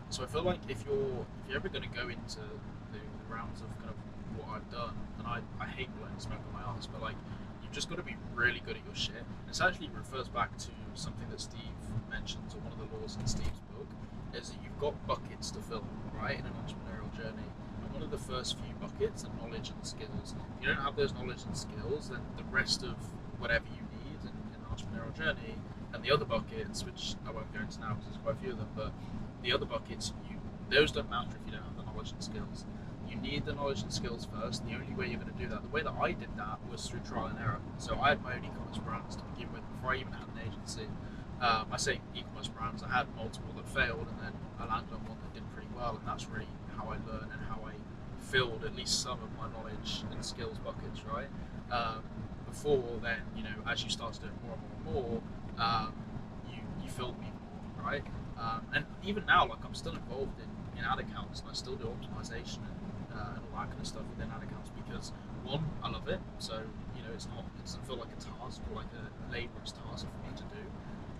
So I feel like if you're ever going to go into the rounds of kind of what I've done, and I hate blowing smoke on my ass, but like you've just got to be really good at your shit. And this actually refers back to something that Steve mentions, or one of the laws in Steve's book, is that you've got buckets to fill, right, in an entrepreneurial journey. And one of the first few buckets are knowledge and skills. If you don't have those knowledge and skills, then the rest of whatever you need in an entrepreneurial journey, and the other buckets, which I won't go into now because there's quite a few of them, but the other buckets, those don't matter if you don't have the knowledge and skills. You need the knowledge and skills first, and the only way you're going to do that, the way that I did that was through trial and error. So I had my own e-commerce brands to begin with before I even had an agency. I say e-commerce brands, I had multiple that failed, and then I landed on one that did pretty well, and that's really how I learned and how I filled at least some of my knowledge and skills buckets, right? Before then, as you start to do it more and more, you fill people more, right? And even now, like, I'm still involved in ad accounts, and I still do optimization and all that kind of stuff within ad accounts because, one, I love it, so it doesn't feel like a task or like a laborious task for me to do.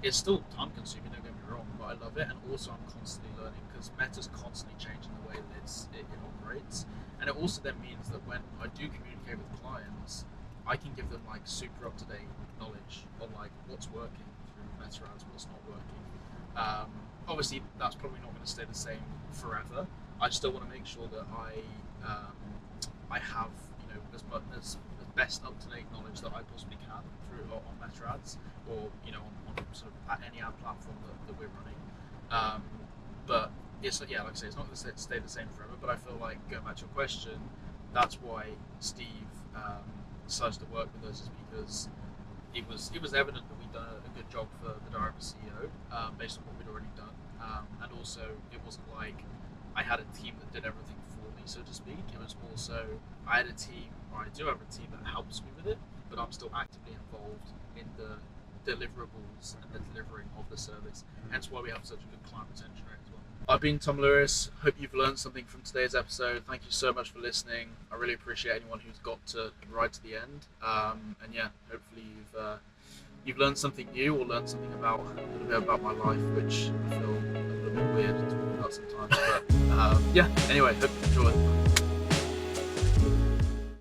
It's still time consuming, don't get me wrong, but I love it, and also I'm constantly learning because Meta's constantly changing the way that it operates, and it also then means that when I do communicate with clients, I can give them like super up to date knowledge on like what's working through Meta ads, what's not working. Obviously, that's probably not going to stay the same forever. I still want to make sure that I have as best up to date knowledge that I possibly can through on Meta ads, or on sort of at any ad platform that we're running. But it's like I say, it's not going to stay the same forever. But I feel like, going back to your question, that's why Steve decided to work with us, is because it was evident that we'd done a good job for the Direct CEO based on what we'd already done, and also it wasn't like I had a team that did everything for me, so to speak. It was more so I had a team, or I do have a team that helps me with it, but I'm still actively involved in the deliverables and the delivering of the service. Hence why we have such a good client retention rate as well. I've been Tom Lewis. Hope you've learned something from today's episode. Thank you so much for listening. I really appreciate anyone who's got to right to the end. And yeah, hopefully you've learned something new, or learned something about a little bit about my life, which I feel a little bit weird to talk about sometimes. But yeah, anyway, hope you enjoyed.